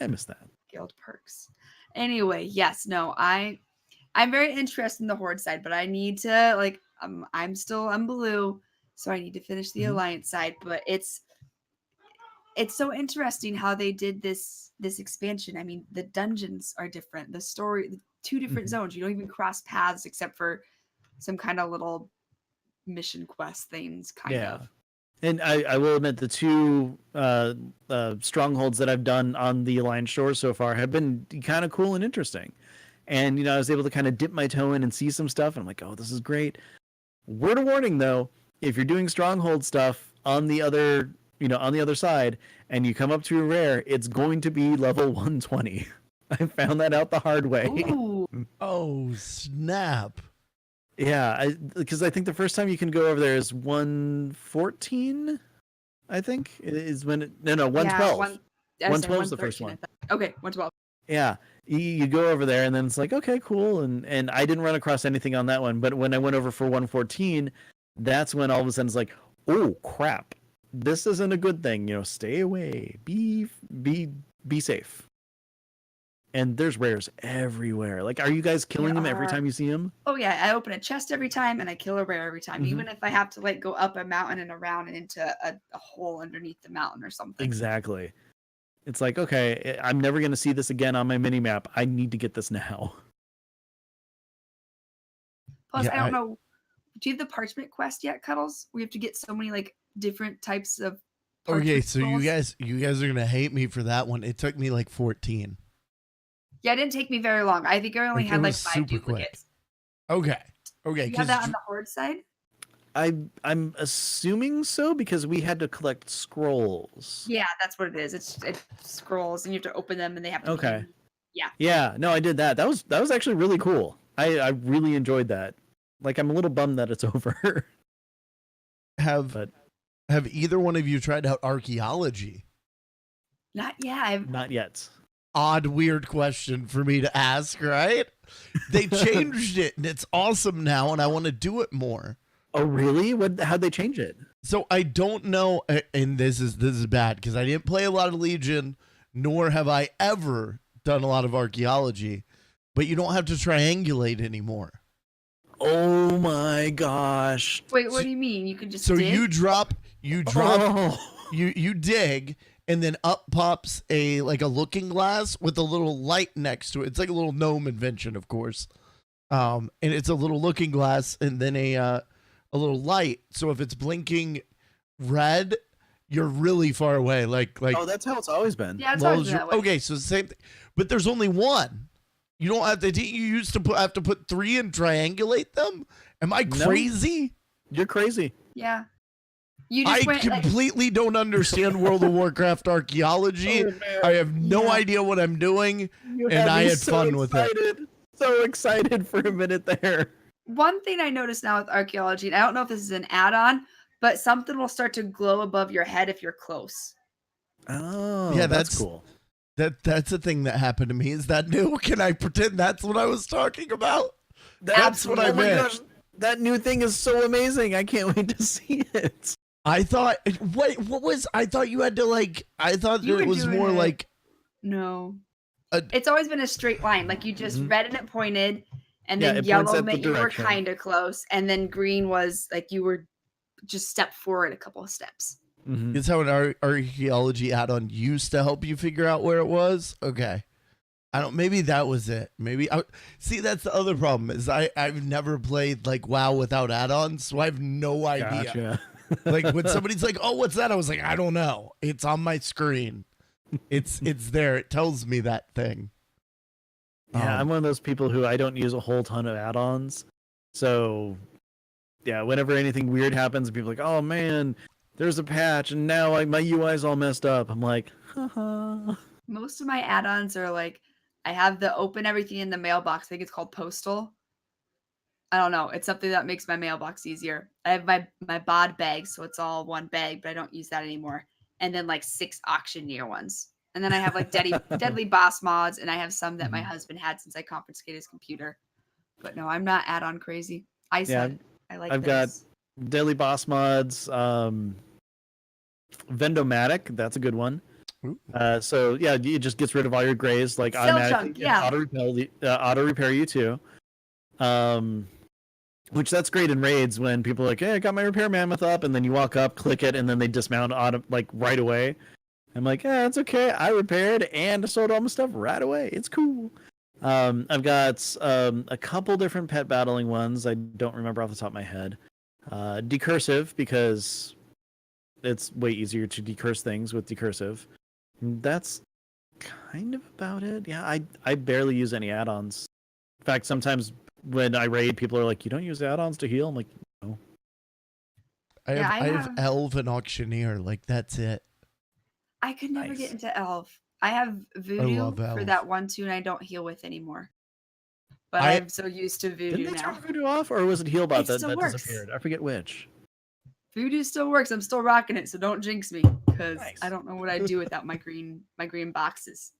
I missed that. Guild perks. Anyway, yes, no, I'm very interested in the Horde side, but I need to like I'm blue. So I need to finish the Alliance side, but it's so interesting how they did this expansion. I mean, the dungeons are different. The story, the two different zones. You don't even cross paths except for some kind of little mission quest things, kind of. And I will admit the two strongholds that I've done on the Alliance shores so far have been kind of cool and interesting. And, I was able to kind of dip my toe in and see some stuff. And I'm like, oh, this is great. Word of warning, though. If you're doing stronghold stuff on the other, on the other side, and you come up to a rare, it's going to be level 120. I found that out the hard way. Ooh. Oh, snap. Yeah, because I think the first time you can go over there is 114, I think, is when no, 112. 112 is the first one. Okay, 112. Yeah, you go over there, and then it's like, okay, cool. And I didn't run across anything on that one, but when I went over for 114, that's when all of a sudden it's like, oh crap, this isn't a good thing. Stay away, be safe. And there's rares everywhere. Like, are you guys killing them every time you see them? Oh yeah, I open a chest every time and I kill a rare every time, even if I have to like go up a mountain and around and into a hole underneath the mountain or something. Exactly. It's like, okay, I'm never going to see this again on my mini map. I need to get this now. Plus, I don't know Do you have the parchment quest yet, Cuddles? We have to get so many like different types of. Okay, parchment so scrolls. you guys are gonna hate me for that one. It took me like 14. Yeah, it didn't take me very long. I think I only Like, had it like was 5 super quick. duplicates. Okay, Do you have that on the horde side? I'm assuming so because we had to collect scrolls. Yeah, that's what it is. It's scrolls, and you have to open them, and they have to. Okay. Be, yeah. Yeah, no, I did that. That was actually really cool. I really enjoyed that. Like, I'm a little bummed that it's over. Have But either one of you tried out archaeology? Not yeah. not yet. Odd, weird question for me to ask, right? They changed it and it's awesome now, and I want to do it more. Oh, really? How'd they change it? So I don't know, and this is bad because I didn't play a lot of Legion, nor have I ever done a lot of archaeology. But you don't have to triangulate anymore. Oh my gosh. Wait, what do you mean? You can just. So dig? you drop, Oh. you dig, and then up pops a looking glass with a little light next to it. It's like a little gnome invention, of course. And it's a little looking glass, and then a little light. So if it's blinking red, you're really far away. Like Oh, that's how it's always been. Yeah, it's always been that way. okay. So same thing, but there's only one. You don't have to. You used to have to put 3 and triangulate them. Am I No. crazy? You're crazy. Yeah. You just I went. Like, completely don't understand World of Warcraft archaeology. I have no idea what I'm doing, You and I me had so fun with it. excited. So excited for a minute there. one thing I noticed now with archaeology, and I don't know if this is an add-on, but something will start to glow above your head if you're close. Oh, Yeah, that's that's- cool. That's a thing that happened to me. Is that new? Can I pretend that's what I was talking about? That's what I Oh my meant. gosh, that new thing is so amazing. I can't wait to see it. I thought. Wait, what was? I thought you had to like. I thought You it were was doing more it. like. No. A- It's always been a straight line. Like you just Mhm. red and it pointed, and Yeah, then it points yellow at the meant you were direction. kind of close, and then green was like you were just step forward a couple of steps. Mhm. It's how an archaeology add-on used to help you figure out where it was. Okay, I don't. Maybe that was it. Maybe I see. That's the other problem is I've never played like WoW without add-ons, so I have no idea. Gotcha. Like when somebody's like, "Oh, what's that?" I was like, "I don't know. It's on my screen. It's there. It tells me that thing." Yeah, I'm one of those people who I don't use a whole ton of add-ons. So, yeah, whenever anything weird happens, people are like, "Oh man, there's a patch, and now like my UI's all messed up." I'm like, haha. Most of my add-ons are like I have the open everything in the mailbox. I think it's called Postal. I don't know. It's something that makes my mailbox easier. I have my bod bag, so it's all one bag, but I don't use that anymore. And then like 6 auctioneer ones. And then I have like deadly boss mods, and I have some that my husband had since I confiscated his computer. But no, I'm not add-on crazy. I said I like I've this. got Daily Boss mods, Vendomatic, that's a good one. Ooh. So yeah, it just gets rid of all your grays, like Cell automatically, chunk, yeah. auto repair you too. Which that's great in raids when people are like, "Hey, I got my repair mammoth up," and then you walk up, click it, and then they dismount like right away. I'm like, "Yeah, it's okay. I repaired and sold all my stuff right away. It's cool." I've got a couple different pet battling ones. I don't remember off the top of my head. Decursive, because it's way easier to decurse things with decursive. That's kind of about it. Yeah, I barely use any add-ons. In fact, sometimes when I raid, people are like, "You don't use add-ons to heal?" I'm like, "No." I Yeah, have I I have have- Elf and Auctioneer. Like that's it. I could never Nice. get into Elf. I have Voodoo love for Elf. that one tune I don't heal with anymore. But I- I'm so used to Voodoo Didn't they now. turn Voodoo off, or was it Healbot It that still works. disappeared? I forget which. Voodoo still works. I'm still rocking it, so don't jinx me because Nice. I don't know what I'd do without my green boxes.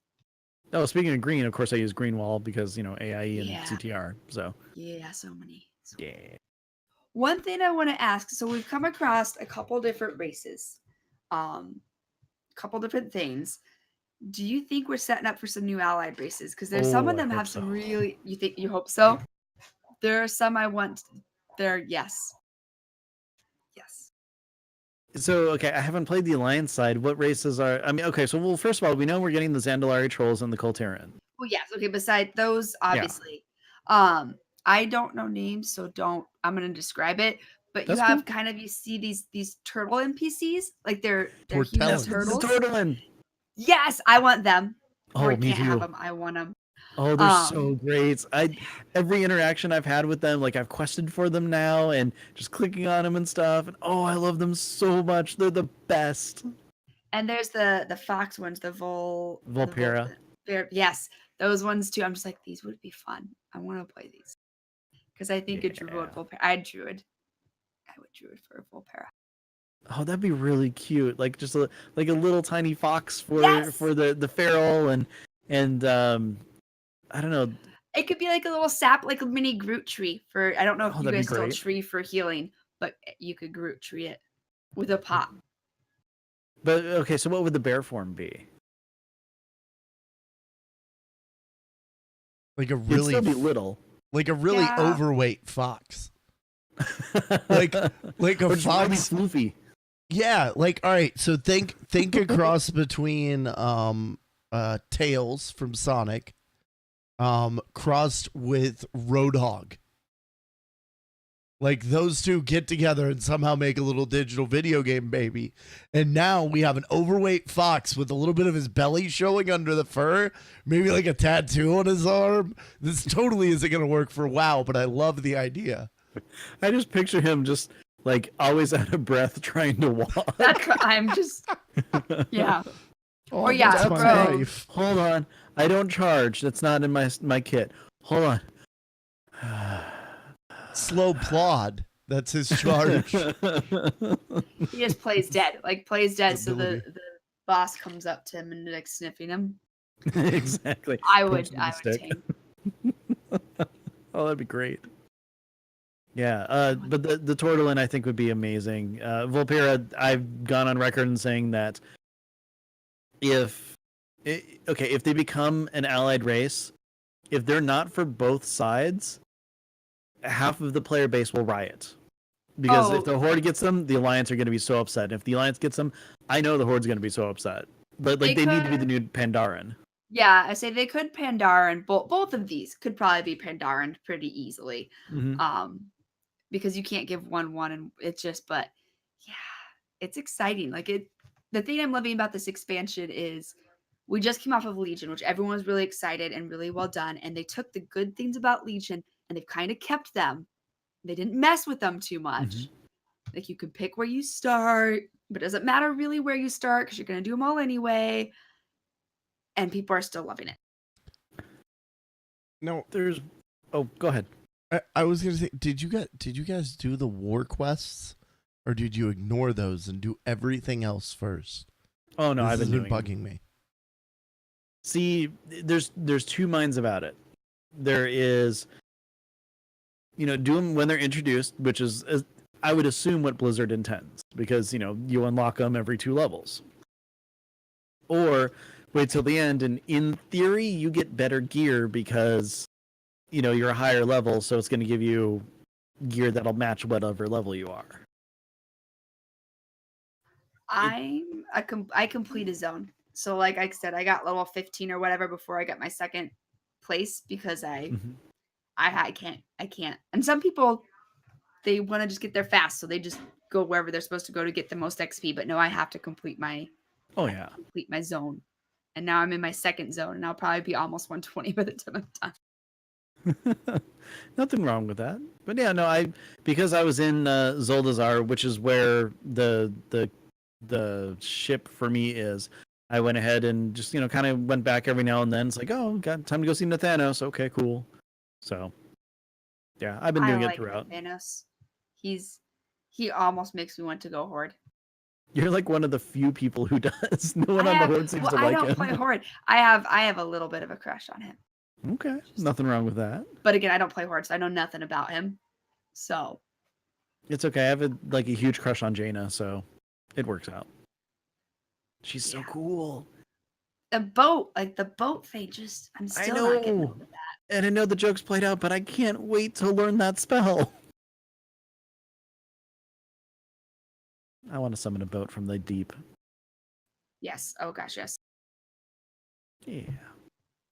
Oh, speaking of green, of course I use Greenwall because AIE and Yeah. CTR. So Yeah, so many. yeah. One thing I want to ask, so we've come across a couple different races, couple different things. Do you think we're setting up for some new allied races? Because there's some Oh, of I them hope have some so. really. You hope so? There are some I want. There, yes. So okay, I haven't played the Alliance side. What races are? I mean, okay. So well, first of all, we know we're getting the Zandalari trolls and the Colteran. Well, yes. Okay. Beside those, obviously, I don't know names, so I'm gonna describe it. But That's you have cool. kind of, you see these turtle NPCs, like they're human Tortellans. The turtles. turtling. Yes, I want them. Oh, We me can't have too. them. I want them. Oh, they're so great. Every interaction I've had with them, like I've quested for them now and just clicking on them and stuff. And oh, I love them so much. They're the best. And there's the fox ones, the Volpera. yes, those ones too. I'm just like, these would be fun. I want to play these because I think a druid Yeah. Volpera. I would druid for a Volpera. Oh, that'd be really cute. Like just like a little tiny fox for Yes! the feral and I don't know. It could be like a little sap, like a mini Groot tree for. I don't know if Oh, you that'd be guys still great. tree for healing, but you could Groot tree it with a pot. But okay, so what would the bear form be? Like a It'd really still be little. like a really Yeah. overweight fox. Like a Or just really fox. floofy. Yeah, like all right, so think a cross between Tails from Sonic crossed with Roadhog. Like those two get together and somehow make a little digital video game baby. And now we have an overweight fox with a little bit of his belly showing under the fur, maybe like a tattoo on his arm. This totally isn't going to work for WoW, but I love the idea. I just picture him just like always out of breath trying to walk. I'm just, yeah. Oh, Or yeah, that's bro. my knife. Hold on. I don't charge. That's not in my kit. Hold on. Slow plod. That's his charge. He just plays dead, so Ability. the boss comes up to him and like sniffing him. Exactly. I Punch would him with a stick. tame. Oh, that'd be great. Yeah, but the Tortolin I think would be amazing. Volpera, I've gone on record in saying that if they become an allied race, if they're not for both sides, half of the player base will riot. Because if the Horde gets them, the Alliance are going to be so upset. If the Alliance gets them, I know the Horde's going to be so upset. But like they need to be the new Pandaren. Yeah, I say they could Pandaren. Both of these could probably be Pandaren pretty easily. Mm-hmm. Because you can't give one and it's just, but yeah, it's exciting. Like the thing I'm loving about this expansion is we just came off of Legion, which everyone was really excited and really well done. And they took the good things about Legion and they've kind of kept them. They didn't mess with them too much. Mm-hmm. Like you can pick where you start, but it doesn't matter really where you start because you're going to do them all anyway. And people are still loving it. No, oh, go ahead. I was gonna say, did you guys do the war quests, or did you ignore those and do everything else first? Oh no, This I've has been been bugging me. See, there's two minds about it. There is, do them when they're introduced, which is I would assume what Blizzard intends, because you unlock them every 2 levels. Or wait till the end, and in theory you get better gear because you're a higher level, so it's going to give you gear that'll match whatever level you are. I complete a zone. So like I said, I got level 15 or whatever before I got my second place because I can't. And some people, they want to just get there fast, so they just go wherever they're supposed to go to get the most XP. But no, I have to complete my complete my zone. And now I'm in my second zone, and I'll probably be almost 120 by the time I'm done. Nothing wrong with that. But yeah, no, because I was in Zoldazar, which is where the ship for me is. I went ahead and just kind of went back every now and then. It's like, oh, got time to go see Nathanos. Okay, cool. So yeah, I've been doing it throughout. Nathanos. He almost makes me want to go Horde. You're like one of the few people who does. No one on the Horde seems to like him. I don't play Horde. I have a little bit of a crush on him. Okay, nothing wrong with that. But again, I don't play Horde, so I know nothing about him. So it's okay. I have a huge crush on Jaina, so it works out. She's so cool. The boat thing, I'm still not getting over that. And I know the joke's played out, but I can't wait to learn that spell. I want to summon a boat from the deep. Yes. Oh gosh, yes. Yeah.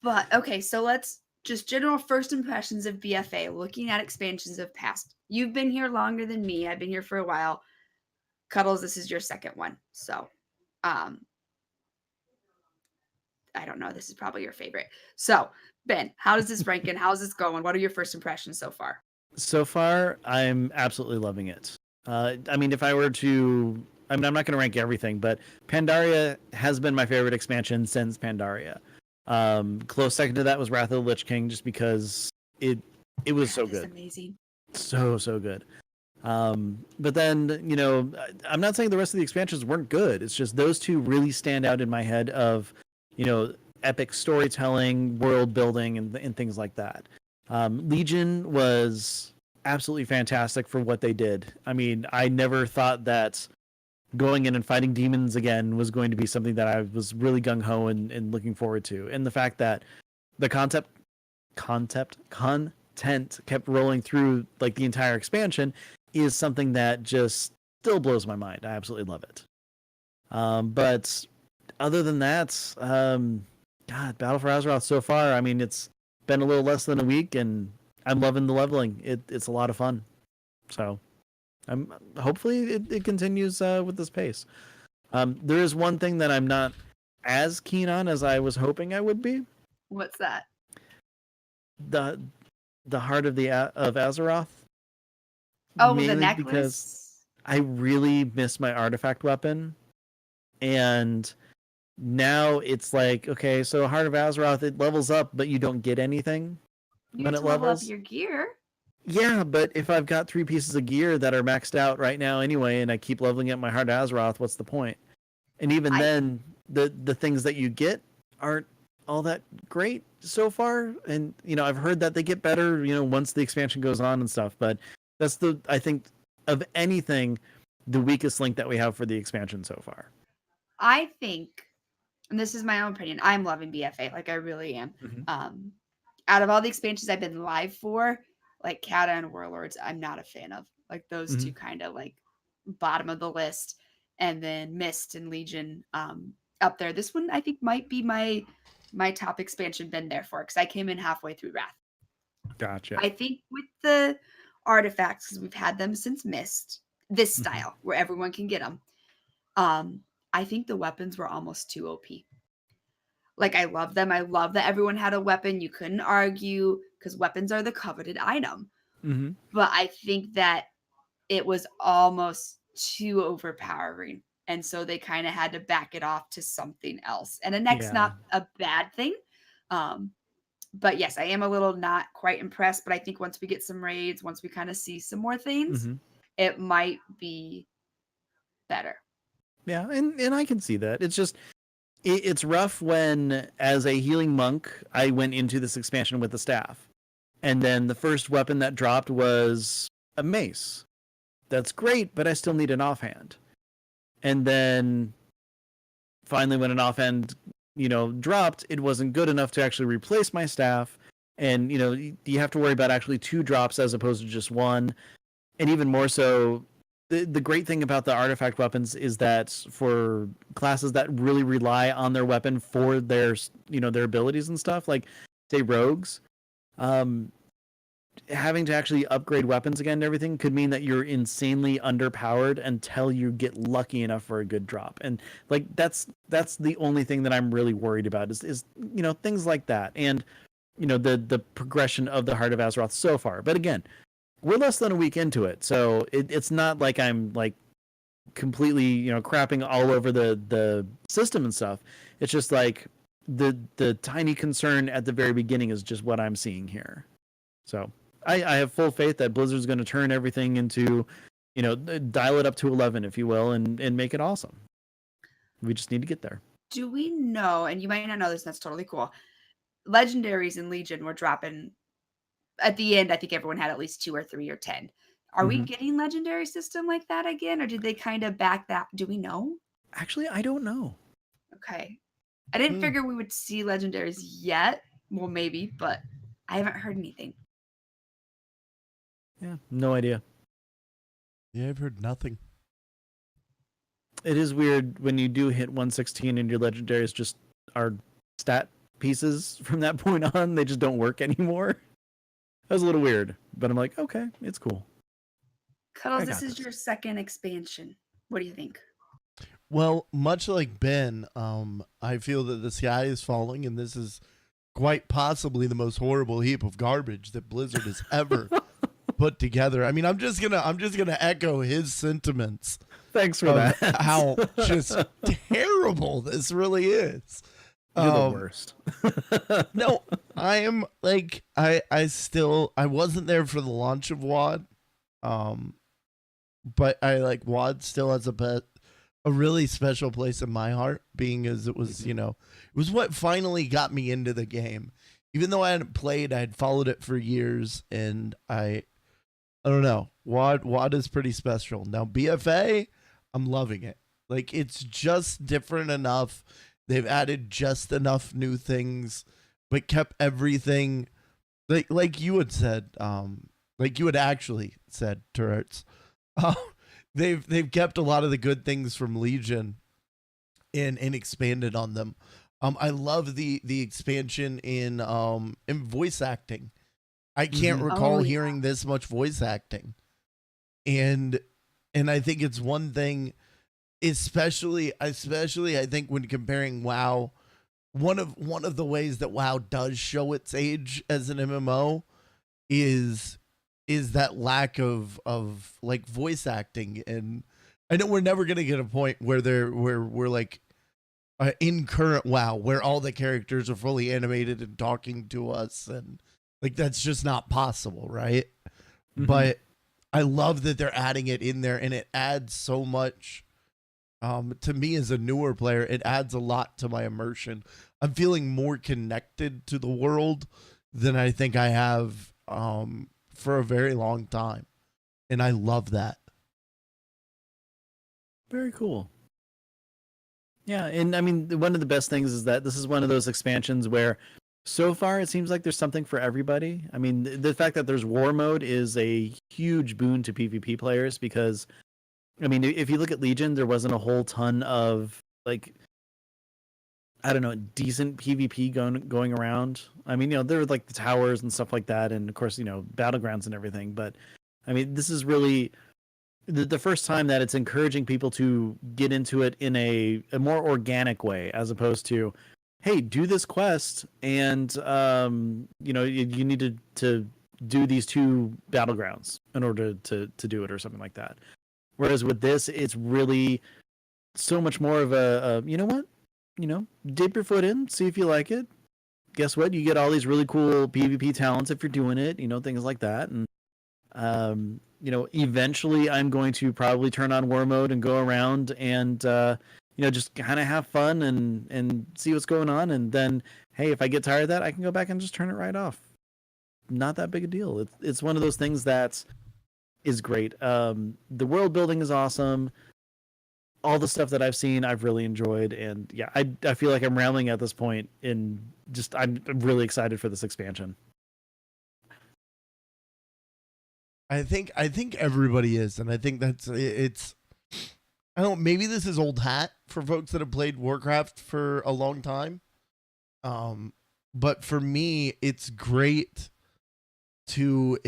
But okay, so let's just general first impressions of BFA, looking at expansions of past. You've been here longer than me. I've been here for a while. Cuddles, this is your second one. So, I don't know. This is probably your favorite. So, Ben, how does this rank and how's this going? What are your first impressions so far? So far, I'm absolutely loving it. I mean, if I were to, I mean, I'm not going to rank everything, but Pandaria has been my favorite expansion since Pandaria. Close second to that was Wrath of the Lich King, just because it was so That's good, amazing. so good. But then, you know, I'm not saying the rest of the expansions weren't good. It's just those two really stand out in my head of, you know, epic storytelling, world building, and things like that. Legion was absolutely fantastic for what they did. I mean, I never thought that going in and fighting demons again was going to be something that I was really gung-ho and looking forward to. And the fact that the content kept rolling through like the entire expansion is something that just still blows my mind. I absolutely love it. But other than that, God, Battle for Azeroth so far, I mean, it's been a little less than a week and I'm loving the leveling. It's a lot of fun. So I'm hopefully it continues with this pace. There is one thing that I'm not as keen on as I was hoping I would be. What's that? The Heart of Azeroth. Oh, Mainly the necklace. because I really miss my artifact weapon, and now it's like, okay, so Heart of Azeroth, it levels up, but you don't get anything You when have it to level up levels. your gear. Yeah, but if I've got 3 pieces of gear that are maxed out right now anyway, and I keep leveling up my Heart of Azeroth, what's the point? And even then, the things that you get aren't all that great so far. And you know, I've heard that they get better, you know, once the expansion goes on and stuff. But that's I think of anything, the weakest link that we have for the expansion so far. I think, and this is my own opinion, I'm loving BFA. Like, I really am. Mm-hmm. Out of all the expansions I've been live for, like Kata and Warlords, I'm not a fan of. Like, those two kind of like bottom of the list. And then Mist and Legion up there. This one I think might be my top expansion been there for, because I came in halfway through Wrath. Gotcha. I think with the artifacts, because we've had them since Mist, this style where everyone can get them. I think the weapons were almost too OP. Like, I love them. I love that everyone had a weapon. You couldn't argue because weapons are the coveted item. But I think that it was almost too overpowering. And so they kind of had to back it off to something else. And a neck's not a bad thing. But yes, I am a little not quite impressed. But I think once we get some raids, once we kind of see some more things, it might be better. Yeah, and I can see that. It's just it's rough when, as a healing monk, I went into this expansion with the staff, and then the first weapon that dropped was a mace. That's great, but I still need an offhand. And then finally, when an offhand, you know, dropped, it wasn't good enough to actually replace my staff. And you know, you have to worry about actually 2 drops as opposed to just 1. And even more so, the great thing about the artifact weapons is that for classes that really rely on their weapon for their, you know, their abilities and stuff, like say rogues, having to actually upgrade weapons again and everything could mean that you're insanely underpowered until you get lucky enough for a good drop. And like that's the only thing that I'm really worried about is you know, things like that. And you know, the progression of the Heart of Azeroth so far. But again, we're less than a week into it, so it's not like I'm like completely, you know, crapping all over the system and stuff. It's just like the tiny concern at the very beginning is just what I'm seeing here. So I have full faith that Blizzard's going to turn everything into, you know, dial it up to 11, if you will, and make it awesome. We just need to get there. Do we know, and you might not know this, that's totally cool, legendaries in Legion were dropping at the end. I think everyone had at least 2 or 3 or 10. Are we getting legendary system like that again, or did they kind of back that? Do we know? Actually, I don't know. Okay. I didn't figure we would see legendaries yet. Well, maybe, but I haven't heard anything. Yeah, no idea. Yeah, I've heard nothing. It is weird when you do hit 116 and your legendaries just are stat pieces from that point on. They just don't work anymore. That was a little weird, but I'm like, okay, it's cool. Cuddles, I this got is this. your second expansion. What do you think? Well, much like Ben, I feel that the sky is falling, and this is quite possibly the most horrible heap of garbage that Blizzard has ever put together. I mean, I'm just gonna echo his sentiments Thanks for of that. how just terrible this really is. You're the worst. No, I am like I wasn't there for the launch of WoD, but I like WoD still has a really special place in my heart, being as it was, it was what finally got me into the game. Even though I hadn't played, I had followed it for years, and I don't know. WoD is pretty special. Now BFA, I'm loving it. Like, it's just different enough. They've added just enough new things, but kept everything like you had said, like you had actually said, Turrets. They've kept a lot of the good things from Legion and expanded on them. I love the expansion in voice acting. I can't recall hearing this much voice acting. And I think it's one thing, especially I think when comparing WoW, one of the ways that WoW does show its age as an MMO is that lack of like voice acting. And I know we're never gonna get a point where we're like in current WoW where all the characters are fully animated and talking to us, and like that's just not possible, right? Mm-hmm. But I love that they're adding it in there, and it adds so much. To me as a newer player, it adds a lot to my immersion. I'm feeling more connected to the world than I think I have for a very long time. And I love that. Very cool. Yeah, and I mean, one of the best things is that this is one of those expansions where so far it seems like there's something for everybody. I mean, the fact that there's war mode is a huge boon to PvP players, because I mean, if you look at Legion, there wasn't a whole ton of, like, I don't know, decent PvP going around. I mean, there were like the towers and stuff like that, and of course, battlegrounds and everything. But I mean, this is really the first time that it's encouraging people to get into it in a more organic way, as opposed to, hey, do this quest, and you need to do these 2 battlegrounds in order to do it, or something like that. Whereas with this, it's really so much more of a you know what? Dip your foot in, see if you like it. Guess what? You get all these really cool PvP talents if you're doing it, things like that. And, eventually I'm going to probably turn on war mode and go around and, just kind of have fun and see what's going on. And then, hey, if I get tired of that, I can go back and just turn it right off. Not that big a deal. It's one of those things that is great. The world building is awesome. All the stuff that I've seen, I've really enjoyed, and yeah, I feel like I'm rambling at this point. I'm really excited for this expansion. I think everybody is, and I think that's it's. I don't. Maybe this is old hat for folks that have played Warcraft for a long time. But for me, it's great to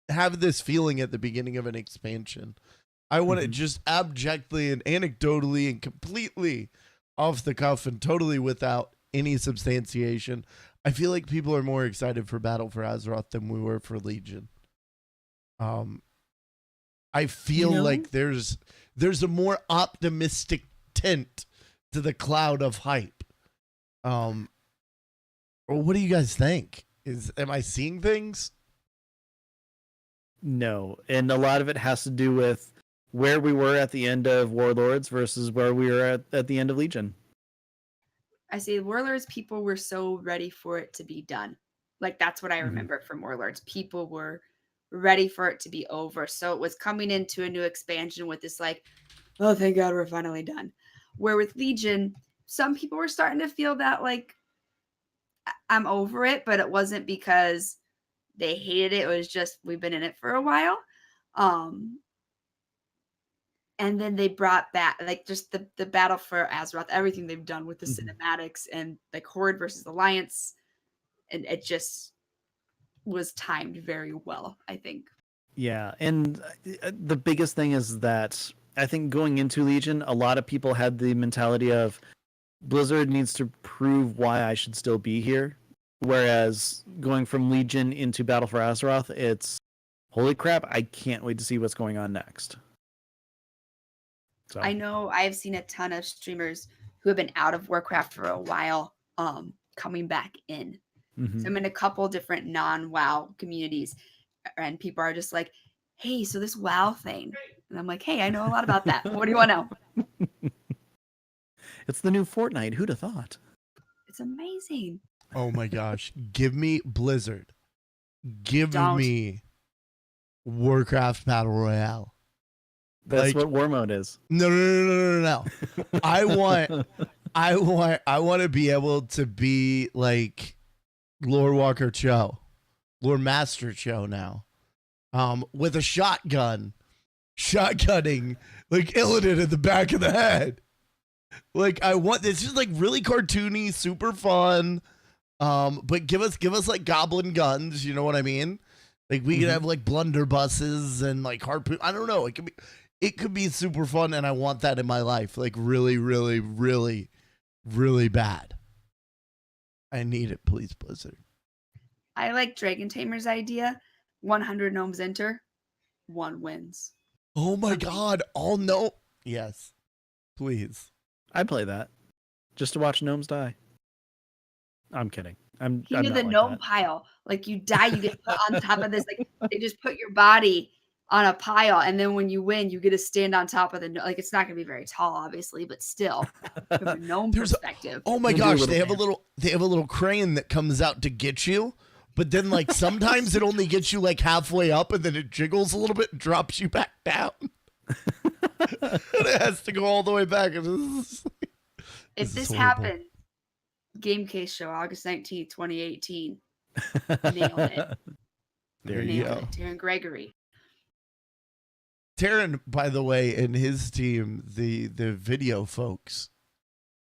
have this feeling at the beginning of an expansion. I want to just abjectly and anecdotally and completely off the cuff and totally without any substantiation, I feel like people are more excited for Battle for Azeroth than we were for Legion. I feel like there's a more optimistic tint to the cloud of hype. Well, what do you guys think? Am I seeing things? No, and a lot of it has to do with where we were at the end of Warlords versus where we were at the end of Legion. I say Warlords, people were so ready for it to be done. Like, that's what I remember from Warlords. People were ready for it to be over. So it was coming into a new expansion with this like, oh, thank God we're finally done. Where with Legion, some people were starting to feel that like, I'm over it, but it wasn't because they hated it. It was just, we've been in it for a while. And And then they brought back like just the battle for Azeroth, everything they've done with the cinematics and like Horde versus Alliance, and it just was timed very well, I think. Yeah, and the biggest thing is that I think going into Legion, a lot of people had the mentality of Blizzard needs to prove why I should still be here. Whereas going from Legion into Battle for Azeroth, it's holy crap, I can't wait to see what's going on next. So I know I've seen a ton of streamers who have been out of Warcraft for a while coming back in. So I'm in a couple different non-WoW communities, and people are just like, hey, so this WoW thing. And I'm like, hey, I know a lot about that. What do you want to know? It's the new Fortnite. Who'd have thought? It's amazing. Oh my gosh. Give me Blizzard. Give Don't. me Warcraft Battle Royale. That's Like- what War Mode is. No. I want to be able to be like Lord Walker Cho, Lord Master Cho now, with a shotgunning like Illidan in the back of the head. Like I want this is like really cartoony, super fun. But give us like goblin guns, you know what I mean? Like we could have like blunderbusses and like harpoon. I don't know. It could be super fun, and I want that in my life. Like really, really, really, really bad. I need it, please, Blizzard. I like Dragon Tamer's idea. 100 gnomes enter, 1 wins. Oh my god, all no. Yes. Please. I'd play that just to watch gnomes die. I'm kidding. I'm You I'm know not the like gnome that. pile. Like you die, you get put on top of this. Like they just put your body on a pile, and then when you win, you get to stand on top of the like. It's not going to be very tall, obviously, but still, from a gnome perspective. Oh my We'll do a gosh, little they have a dance. little crane that comes out to get you, but then like sometimes it only gets you like halfway up, and then it jiggles a little bit and drops you back down. And it has to go all the way back. If This is this horrible. happened, Game Case Show, August 19th, 2018. Nailed it. There you Nailed go. it. Taryn Gregory. Taryn, by the way, and his team, the video folks.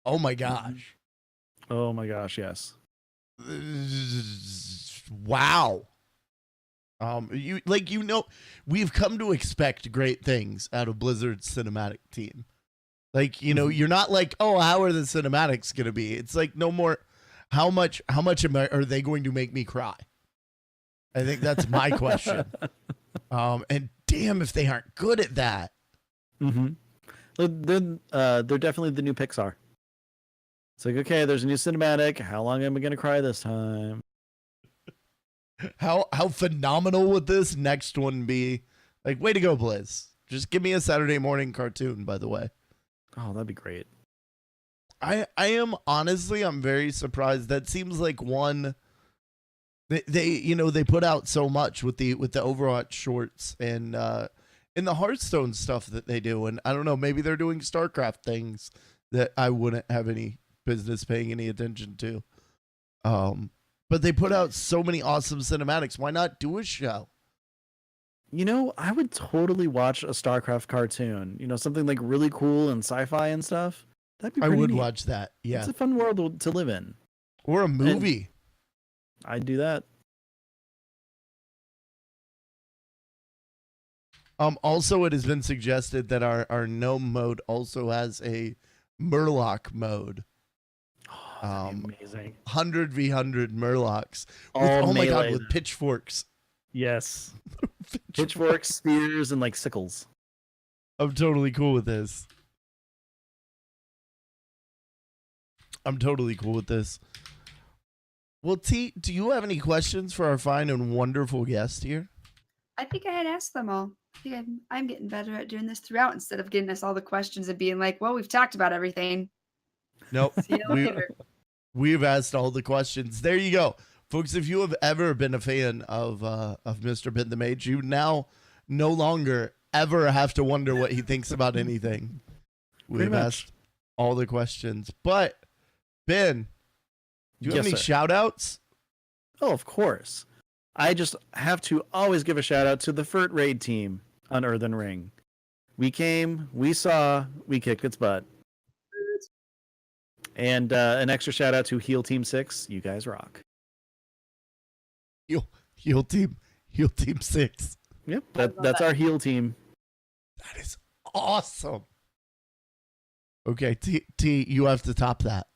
Oh my gosh. Oh my gosh, yes. Wow. We've come to expect great things out of Blizzard's cinematic team. Like, you're not like, oh, how are the cinematics gonna be? It's like no more. How much are they going to make me cry? I think that's my question. And damn if they aren't good at that. Mm-hmm. They're definitely the new Pixar. It's like, okay, there's a new cinematic. How long am I gonna cry this time? How phenomenal would this next one be? Like, way to go, Blizz. Just give me a Saturday morning cartoon, by the way. Oh, that'd be great. I am honestly, I'm very surprised. That seems like one they put out so much with the Overwatch shorts and the Hearthstone stuff that they do, and I don't know, maybe they're doing StarCraft things that I wouldn't have any business paying any attention to. But they put out so many awesome cinematics. Why not do a show? I would totally watch a StarCraft cartoon. Something like really cool and sci-fi and stuff. That'd be I pretty would neat. watch that. Yeah. It's a fun world to live in. Or a movie. I'd do that. Also, it has been suggested that our gnome mode also has a Murloc mode. Oh, that'd be amazing. 100v100 Murlocs. All my god, melee. with pitchforks. Yes. Pitchforks, spears, and like sickles. I'm totally cool with this. Well, T, do you have any questions for our fine and wonderful guest here? I think I had asked them all. I think I'm getting better at doing this throughout instead of getting us all the questions and being like, well, we've talked about everything. Nope. See you later. We've asked all the questions. There you go. Folks, if you have ever been a fan of Mr. Ben the Mage, you now no longer ever have to wonder what he thinks about anything. We've asked all the questions. But, Ben, do you have any shout outs? Oh, of course. I just have to always give a shout out to the Furt Raid team on Earthen Ring. We came, we saw, we kicked its butt. And an extra shout out to Heal Team 6. You guys rock. Heal team 6. Yep, that's our heal team. That is awesome. Okay, T, you have to top that.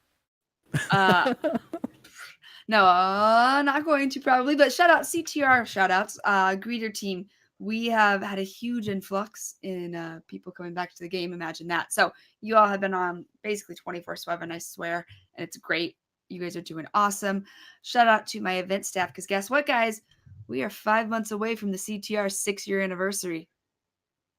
No, not going to probably, but shout out CTR shout outs. Greeter team. We have had a huge influx in people coming back to the game. Imagine that. So you all have been on basically 24/7, I swear, and it's great. You guys are doing awesome. Shout out to my event staff, because guess what, guys? We are 5 months away from the CTR 6-year anniversary.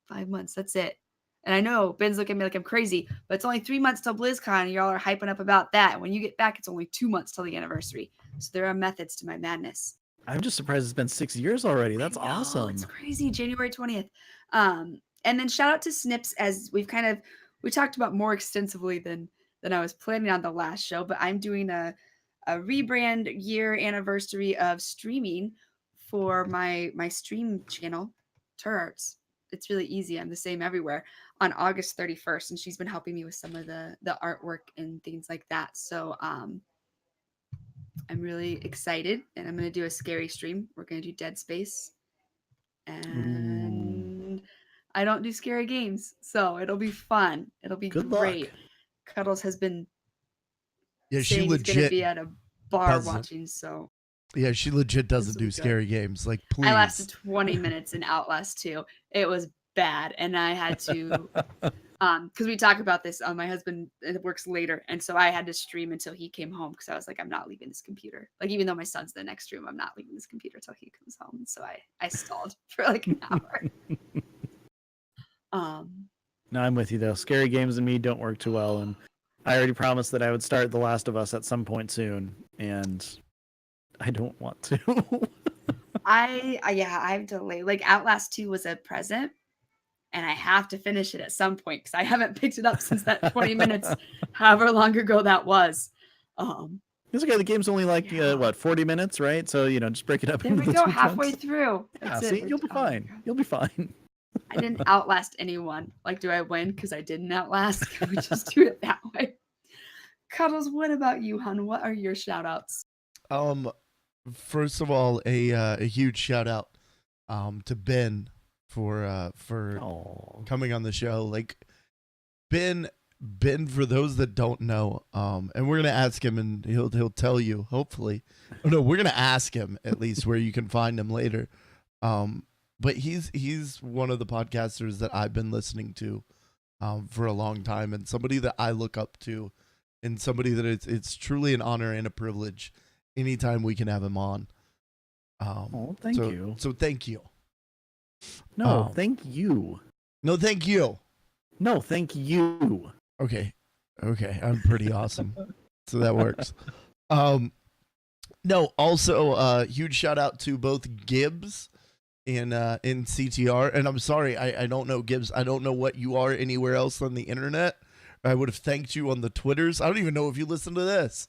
5 months, that's it. And I know Ben's looking at me like I'm crazy, but it's only 3 months till BlizzCon, and y'all are hyping up about that. When you get back, it's only 2 months till the anniversary. So there are methods to my madness. I'm just surprised it's been 6 years already. That's I know, awesome. It's crazy. January 20th. And then shout out to Snips, as we talked about more extensively than I was planning on the last show, but I'm doing a rebrand year anniversary of streaming for my stream channel, Turarts. It's really easy. I'm the same everywhere, on August 31st. And she's been helping me with some of the artwork and things like that. So, I'm really excited, and I'm going to do a scary stream. We're going to do Dead Space, and I don't do scary games, so it'll be fun. It'll be Good great. luck. Cuddles has been Yeah, saying she he's going to legit be at a bar doesn't. watching, so Yeah, she legit doesn't will do be good. scary games. Like, please. I lasted 20 minutes in Outlast 2. It was bad, and I had to because we talk about this. My husband works later, and so I had to stream until he came home, because I was like, I'm not leaving this computer. Like, even though my son's the next room, I'm not leaving this computer until he comes home. And so I stalled for like an hour. No, I'm with you though. Scary games and me don't work too well, and I already promised that I would start The Last of Us at some point soon, and I don't want to. I've delayed. Like, Outlast 2 was a present, and I have to finish it at some point, because I haven't picked it up since that 20 minutes, however long ago that was. It's okay. The game's only like Yeah. 40 minutes, right? So just break it up. There into we go, two halfway chunks. through. Yeah, That's see, it. you'll be Oh my fine. God. You'll be fine. I didn't outlast anyone. Like, do I win because I didn't outlast? Can we just do it that way? Cuddles, what about you, hun? What are your shout outs? First of all, a huge shout out to Ben for coming on the show. Like, Ben, for those that don't know, and we're gonna ask him, and he'll tell you, hopefully. Oh, no, we're gonna ask him at least where you can find him later. But he's one of the podcasters that I've been listening to for a long time, and somebody that I look up to, and somebody that it's truly an honor and a privilege anytime we can have him on. Thank you. So thank you. No, thank you. No, thank you. No, thank you. Okay, I'm pretty awesome, so that works. No, also huge shout out to both Gibbs in CTR, and I'm sorry, I don't know Gibbs. I don't know what you are anywhere else on the internet. I would have thanked you on the Twitters. I don't even know if you listen to this,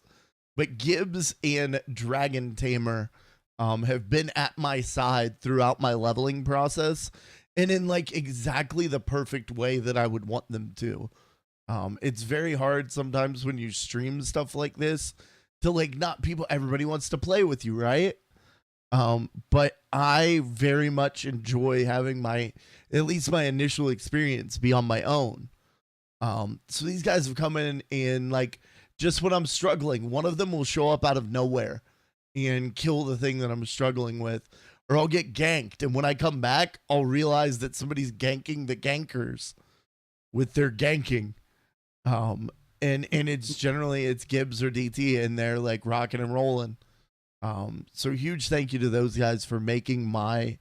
but Gibbs and Dragon Tamer have been at my side throughout my leveling process, and in like exactly the perfect way that I would want them to. It's very hard sometimes when you stream stuff like this to like everybody wants to play with you, right? But I very much enjoy having at least my initial experience be on my own. So these guys have come in and like, just when I'm struggling, one of them will show up out of nowhere and kill the thing that I'm struggling with, or I'll get ganked. And when I come back, I'll realize that somebody's ganking the gankers with their ganking. And it's generally Gibbs or DT, and they're like rocking and rolling. So huge thank you to those guys for making my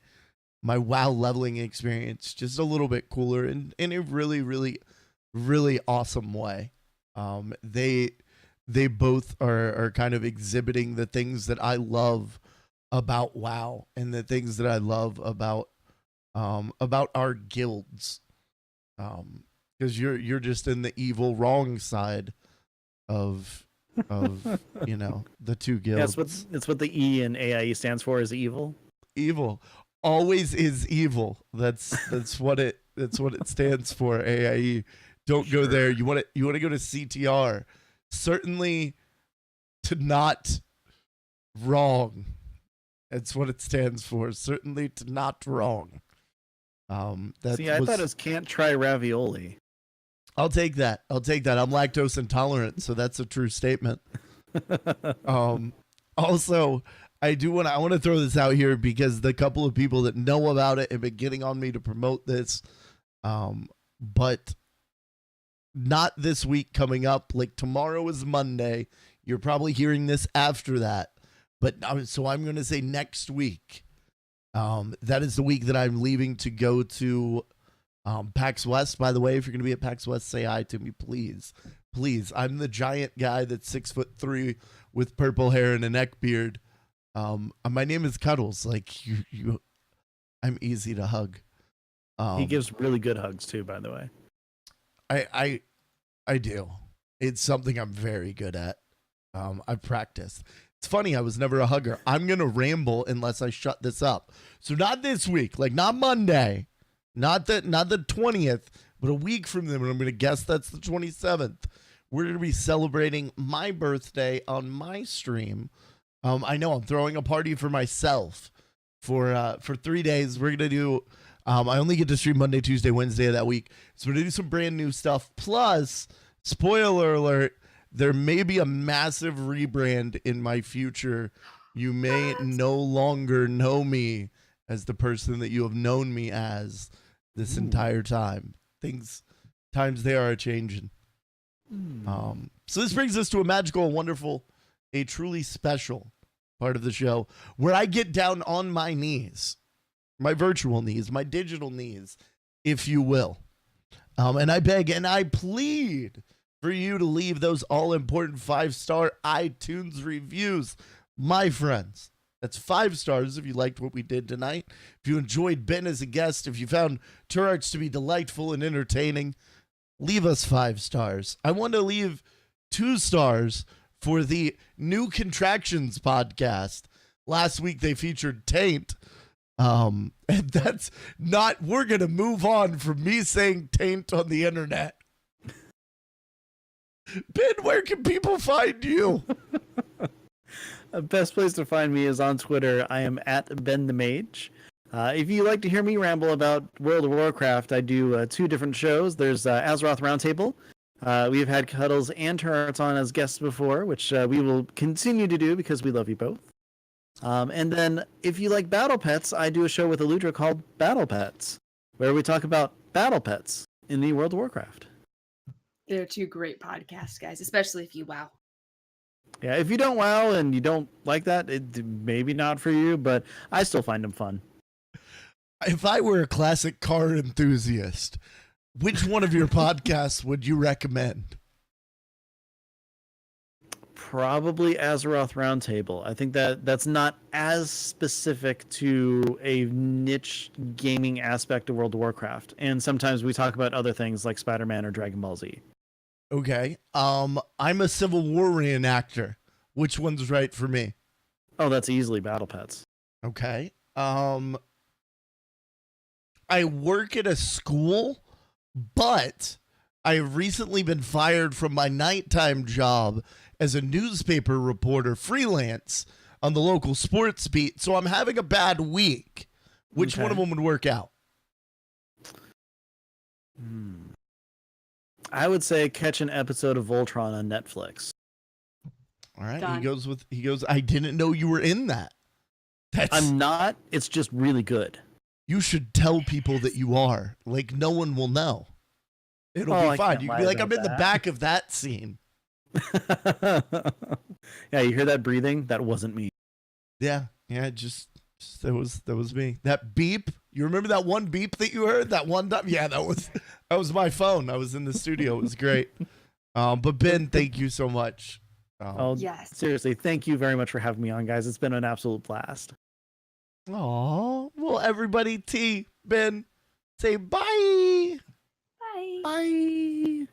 WoW leveling experience just a little bit cooler in a really, really, really awesome way. They both are kind of exhibiting the things that I love about WoW, and the things that I love about our guilds. Because you're just in the evil wrong side of the two guilds. Yeah, it's what the E in AIE stands for, is evil. Evil always is evil. That's what it That's what it stands for. AIE. Don't go there. You want to go to CTR. Certainly to not wrong. That's what it stands for. Certainly to not wrong. See, I thought it was can't try ravioli. I'll take that. I'm lactose intolerant, so that's a true statement. Also, I want to throw this out here because the couple of people that know about it have been getting on me to promote this. But not this week coming up. Like tomorrow is Monday. You're probably hearing this after that. But so I'm going to say next week. That is the week that I'm leaving to go to PAX West. By the way, if you're going to be at PAX West, say hi to me, please. Please. I'm the giant guy that's 6'3" with purple hair and a neck beard. My name is Cuddles. Like I'm easy to hug. He gives really good hugs too, by the way. I do. It's something I'm very good at. I've practiced. It's funny, I was never a hugger. I'm gonna ramble unless I shut this up. So not this week, like not Monday, not the 20th, but a week from then, and I'm gonna guess that's the 27th. We're gonna be celebrating my birthday on my stream. I know I'm throwing a party for myself for 3 days. We're gonna do. I only get to stream Monday, Tuesday, Wednesday of that week, so we're gonna do some brand new stuff. Plus, spoiler alert, there may be a massive rebrand in my future. You may no longer know me as the person that you have known me as this entire time. Times they are changing. So this brings us to a magical, wonderful, a truly special part of the show where I get down on my knees, my virtual knees, my digital knees, if you will. And I beg and I plead for you to leave those all-important 5-star iTunes reviews, my friends. That's 5 stars if you liked what we did tonight. If you enjoyed Ben as a guest, if you found Turarts to be delightful and entertaining, leave us 5 stars. I want to leave 2 stars for the New Contractions podcast. Last week they featured Taint. And that's not, we're going to move on from me saying Taint on the internet. Ben, where can people find you? The best place to find me is on Twitter. I am at Ben the Mage. If you like to hear me ramble about World of Warcraft, I do 2 different shows. There's Azeroth Roundtable. We've had Cuddles and Turarts on as guests before, which we will continue to do because we love you both. And then if you like Battle Pets, I do a show with Eludra called Battle Pets, where we talk about battle pets in the World of Warcraft. They're 2 great podcasts, guys, especially if you WoW. Yeah, if you don't WoW and you don't like that, it maybe not for you, but I still find them fun. If I were a classic car enthusiast, which one of your podcasts would you recommend? Probably Azeroth Roundtable. I think that's not as specific to a niche gaming aspect of World of Warcraft. And sometimes we talk about other things like Spider-Man or Dragon Ball Z. Okay. I'm a Civil War reenactor. Which one's right for me? Oh, that's easily Battle Pets. Okay. I work at a school, but I've recently been fired from my nighttime job as a newspaper reporter freelance on the local sports beat. So I'm having a bad week. Which one of them would work out? I would say catch an episode of Voltron on Netflix. All right. Done. He goes, I didn't know you were in that. I'm not. It's just really good. You should tell people that you are. Like, no one will know. It'll be fine. You can be like, I'm in the back of that scene. Yeah, you hear that breathing? That wasn't me. Yeah, just that was me. That beep. You remember that one beep that you heard that one time? Yeah, that was my phone. I was in the studio. It was great. But Ben, thank you so much. Yes. Seriously, thank you very much for having me on, guys. It's been an absolute blast. Aw, well, everybody, Ben, say bye. Bye. Bye.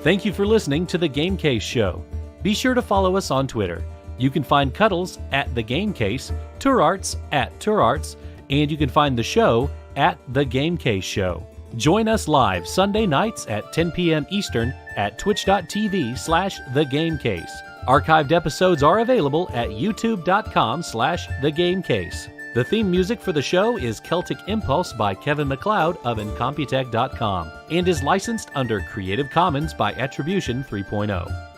Thank you for listening to the Game Case Show. Be sure to follow us on Twitter. You can find Cuddles at The Game Case, Tourarts at Tourarts, and you can find the show at The Game Case Show. Join us live Sunday nights at 10 p.m. Eastern at twitch.tv/thegamecase. Archived episodes are available at youtube.com/thegamecase. The theme music for the show is Celtic Impulse by Kevin MacLeod of Incompetech.com and is licensed under Creative Commons by Attribution 3.0.